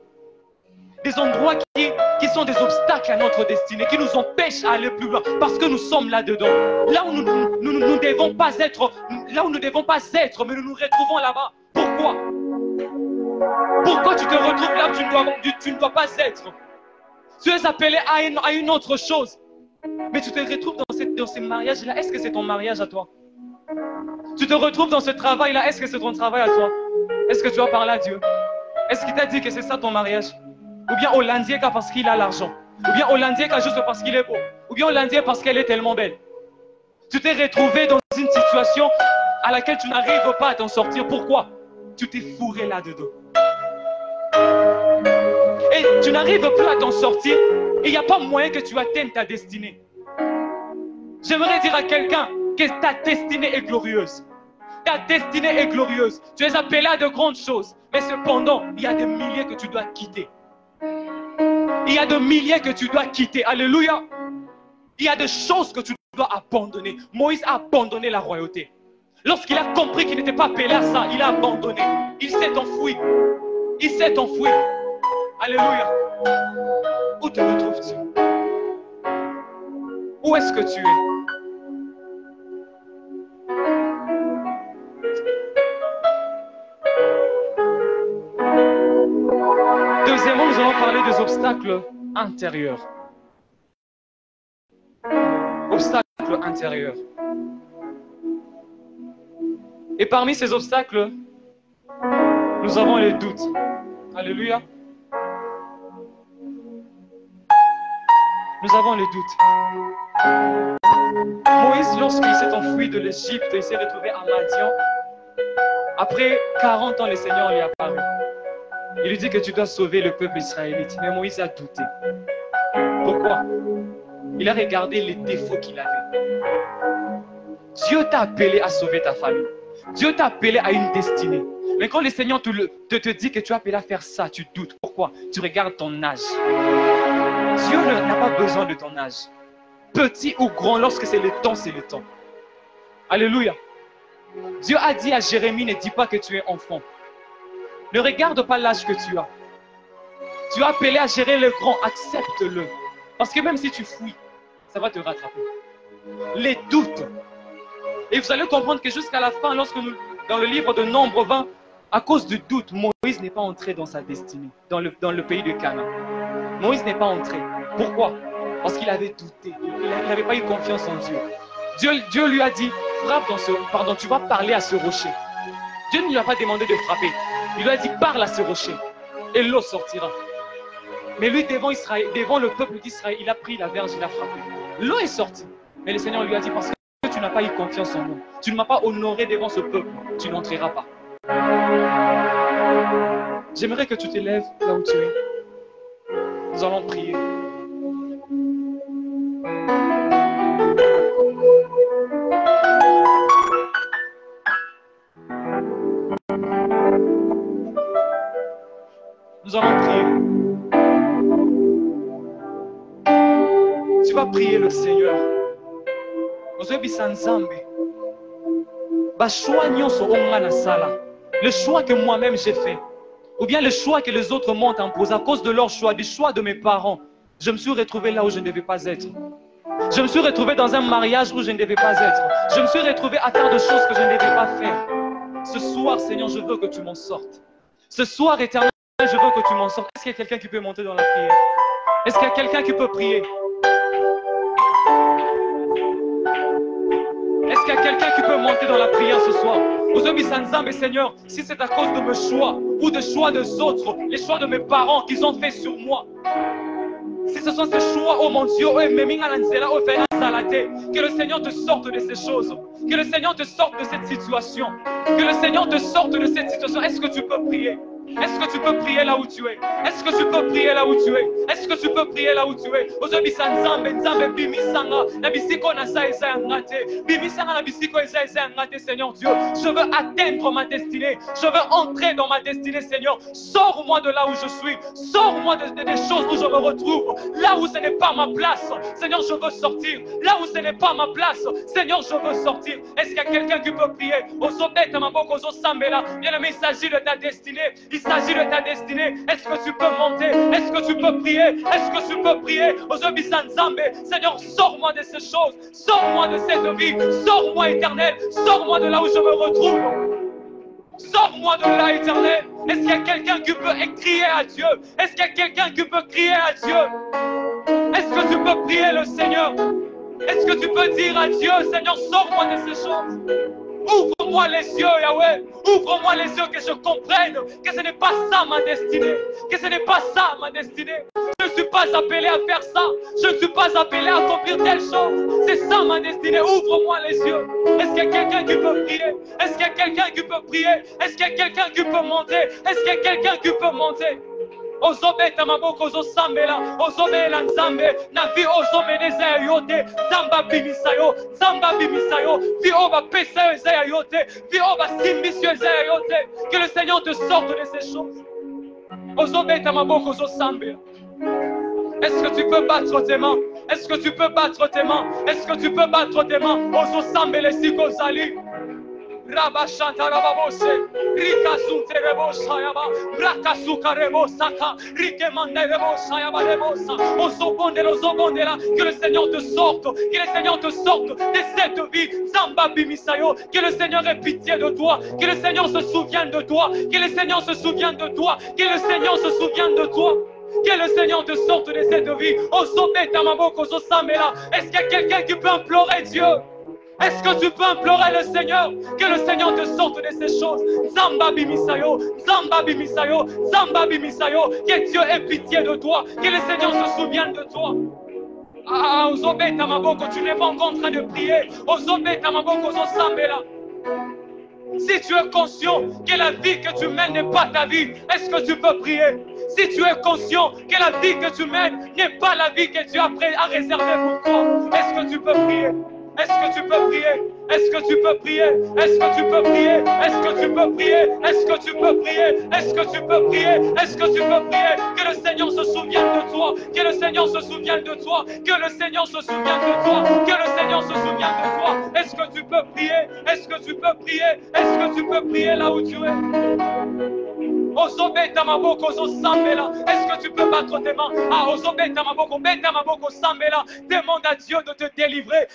S2: Des endroits qui sont des obstacles à notre destinée, qui nous empêchent à aller plus loin, parce que nous sommes là-dedans. Là où nous ne devons pas être, là où nous ne devons pas être, mais nous nous retrouvons là-bas. Pourquoi? Pourquoi tu te retrouves là où tu ne dois pas être? Tu es appelé à une autre chose. Mais tu te retrouves dans ces mariages-là. Est-ce que c'est ton mariage à toi? Tu te retrouves dans ce travail-là. Est-ce que c'est ton travail à toi? Est-ce que tu as parlé à Dieu? Est-ce qu'il t'a dit que c'est ça ton mariage? Ou bien Hollandieka parce qu'il a l'argent? Ou bien Hollandieka juste parce qu'il est beau? Ou bien Hollandieka parce qu'elle est tellement belle? Tu t'es retrouvé dans une situation à laquelle tu n'arrives pas à t'en sortir. Pourquoi? Tu t'es fourré là-dedans. Et tu n'arrives plus à t'en sortir. Et il n'y a pas moyen que tu atteignes ta destinée. J'aimerais dire à quelqu'un que ta destinée est glorieuse. Ta destinée est glorieuse. Tu es appelé à de grandes choses. Mais cependant, il y a des milliers que tu dois quitter. Il y a des milliers que tu dois quitter. Alléluia. Il y a des choses que tu dois abandonner. Moïse a abandonné la royauté. Lorsqu'il a compris qu'il n'était pas appelé à ça, il a abandonné. Il s'est enfoui. Il s'est enfoui. Alléluia. Où te retrouves-tu? Où est-ce que tu es? Deuxièmement, nous allons parler des obstacles intérieurs. Obstacles intérieurs. Et parmi ces obstacles, nous avons les doutes. Alléluia. Nous avons les doutes. Moïse, lorsqu'il s'est enfui de l'Égypte, il s'est retrouvé à Madian. Après 40 ans, le Seigneur lui est apparu. Il lui dit que tu dois sauver le peuple israélite. Mais Moïse a douté. Pourquoi? Il a regardé les défauts qu'il avait. Dieu t'a appelé à sauver ta famille. Dieu t'a appelé à une destinée. Mais quand le Seigneur te dit que tu es appelé à faire ça, tu doutes. Pourquoi? Tu regardes ton âge. Dieu n'a pas besoin de ton âge. Petit ou grand, lorsque c'est le temps, c'est le temps. Alléluia. Dieu a dit à Jérémie, ne dis pas que tu es enfant. Ne regarde pas l'âge que tu as. Tu as appelé à gérer le grand, accepte-le. Parce que même si tu fuis, ça va te rattraper. Les doutes. Et vous allez comprendre que jusqu'à la fin, lorsque nous, dans le livre de Nombre 20, à cause du doute, Moïse n'est pas entré dans sa destinée, dans le pays de Canaan. Moïse n'est pas entré. Pourquoi? Parce qu'il avait douté. Il n'avait pas eu confiance en Dieu. Dieu lui a dit, frappe dans ce... Pardon, tu vas parler à ce rocher. Dieu ne lui a pas demandé de frapper. Il lui a dit, parle à ce rocher. Et l'eau sortira. Mais lui, devant le peuple d'Israël, il a pris la verge, il a frappé. L'eau est sortie. Mais le Seigneur lui a dit, parce que tu n'as pas eu confiance en nous. Tu ne m'as pas honoré devant ce peuple. Tu n'entreras pas. J'aimerais que tu te lèves là où tu es. Nous allons prier. Nous allons prier. Tu vas prier le Seigneur. Le choix que moi-même j'ai fait, ou bien le choix que les autres m'ont imposé à cause de leur choix, du choix de mes parents, je me suis retrouvé là où je ne devais pas être. Je me suis retrouvé dans un mariage où je ne devais pas être. Je me suis retrouvé à faire des choses que je ne devais pas faire. Ce soir, Seigneur, je veux que tu m'en sortes. Ce soir, Éternel, je veux que tu m'en sortes. Est-ce qu'il y a quelqu'un qui peut monter dans la prière? Est-ce qu'il y a quelqu'un qui peut prier? Est-ce qu'il y a quelqu'un qui peut monter dans la prière ce soir? Seigneur, si c'est à cause de mes choix ou des choix des autres, les choix de mes parents qu'ils ont fait sur moi, si ce sont ces choix, oh mon Dieu, que le Seigneur te sorte de ces choses, que le Seigneur te sorte de cette situation, que le Seigneur te sorte de cette situation. Est-ce que tu peux prier? Est-ce que tu peux prier là où tu es? Est-ce que tu peux prier là où tu es? Est-ce que tu peux prier là où tu es? Ozobisa nzambe nzambe bimisanga na bisiko na sa eza ngate bimisanga na bisiko eza ngate Seigneur Dieu. Je veux atteindre ma destinée. Je veux entrer dans ma destinée Seigneur. Sors-moi de là où je suis. Sors-moi des choses où je me retrouve. Là où ce n'est pas ma place. Seigneur, je veux sortir. Là où ce n'est pas ma place. Seigneur, je veux sortir. Est-ce qu'il y a quelqu'un qui peut prier? Ozobeta maboko ozosambela. Bien-aimé, il s'agit de ta destinée. Il s'agit de ta destinée. Est-ce que tu peux monter? Est-ce que tu peux prier? Est-ce que tu peux prier? Ozobisa nzambe. Seigneur, sors-moi de ces choses. Sors-moi de cette vie. Sors-moi éternel. Sors-moi de là où je me retrouve. Sors-moi de là, éternel. Est-ce qu'il y a quelqu'un qui peut crier à Dieu? Est-ce qu'il y a quelqu'un qui peut crier à Dieu? Est-ce que tu peux prier le Seigneur? Est-ce que tu peux dire à Dieu, Seigneur, sors-moi de ces choses? Ouvre-moi les yeux, Yahweh. Ouvre-moi les yeux, que je comprenne que ce n'est pas ça ma destinée. Que ce n'est pas ça ma destinée. Je ne suis pas appelé à faire ça. Je ne suis pas appelé à accomplir telle chose. C'est ça ma destinée. Ouvre-moi les yeux. Est-ce qu'il y a quelqu'un qui peut prier? Est-ce qu'il y a quelqu'un qui peut prier? Est-ce qu'il y a quelqu'un qui peut monter? Est-ce qu'il y a quelqu'un qui peut monter? Ozobeta maboko ozosambela ozobela nzambe na vi ozomeneza ya yote nzamba bimisayo vi oba pesa yo eza ya yote vi oba simbisi yo eza ya yote. Que le Seigneur te sorte de ces choses. Ozobeta maboko ozosambela. Est-ce que tu peux battre tes mains? Est-ce que tu peux battre tes mains? Est-ce que tu peux battre tes mains? Ozosambele sikozali Rabashanta Rababose, Rika Sunterebosa Yaba, Braka Sukarebosaka, Rike Manderebosa Yaba Rebosa, Ozobondela, que le Seigneur te sorte, que le Seigneur te sorte de cette vie, Zamba Bimisayo, que le Seigneur ait pitié de toi, que le Seigneur se souvienne de toi, que le Seigneur se souvienne de toi, que le Seigneur se souvienne de toi. Que le Seigneur te sorte de cette vie. Est-ce qu'il y a quelqu'un qui peut implorer Dieu? Est-ce que tu peux implorer le Seigneur? Que le Seigneur te sorte de ces choses. Zamba bimisayo, Zamba bimisayo, Zamba bimisayo. Que Dieu ait pitié de toi. Que le Seigneur se souvienne de toi. Ah, Ozobeta maboko, tu n'es pas encore en train de prier. Ozobeta maboko, Ozosambela. Si tu es conscient que la vie que tu mènes n'est pas ta vie, est-ce que tu peux prier? Si tu es conscient que la vie que tu mènes n'est pas la vie que Dieu a réservée pour toi, est-ce que tu peux prier? Est-ce que tu peux prier? Est-ce que tu peux prier? Est-ce que tu peux prier? Est-ce que tu peux prier? Est-ce que tu peux prier? Est-ce que tu peux prier? Est-ce que tu peux prier? Que le Seigneur se souvienne de toi. Que le Seigneur se souvienne de toi. Que le Seigneur se souvienne de toi. Que le Seigneur se souvienne de toi. Est-ce que tu peux prier? Est-ce que tu peux prier? Est-ce que tu peux prier là où tu es? Ozobeta maboko ozosambela. Est-ce que tu peux battre tes mains? Ah, ozobeta maboko, beta maboko sambela. Demande à Dieu de te délivrer.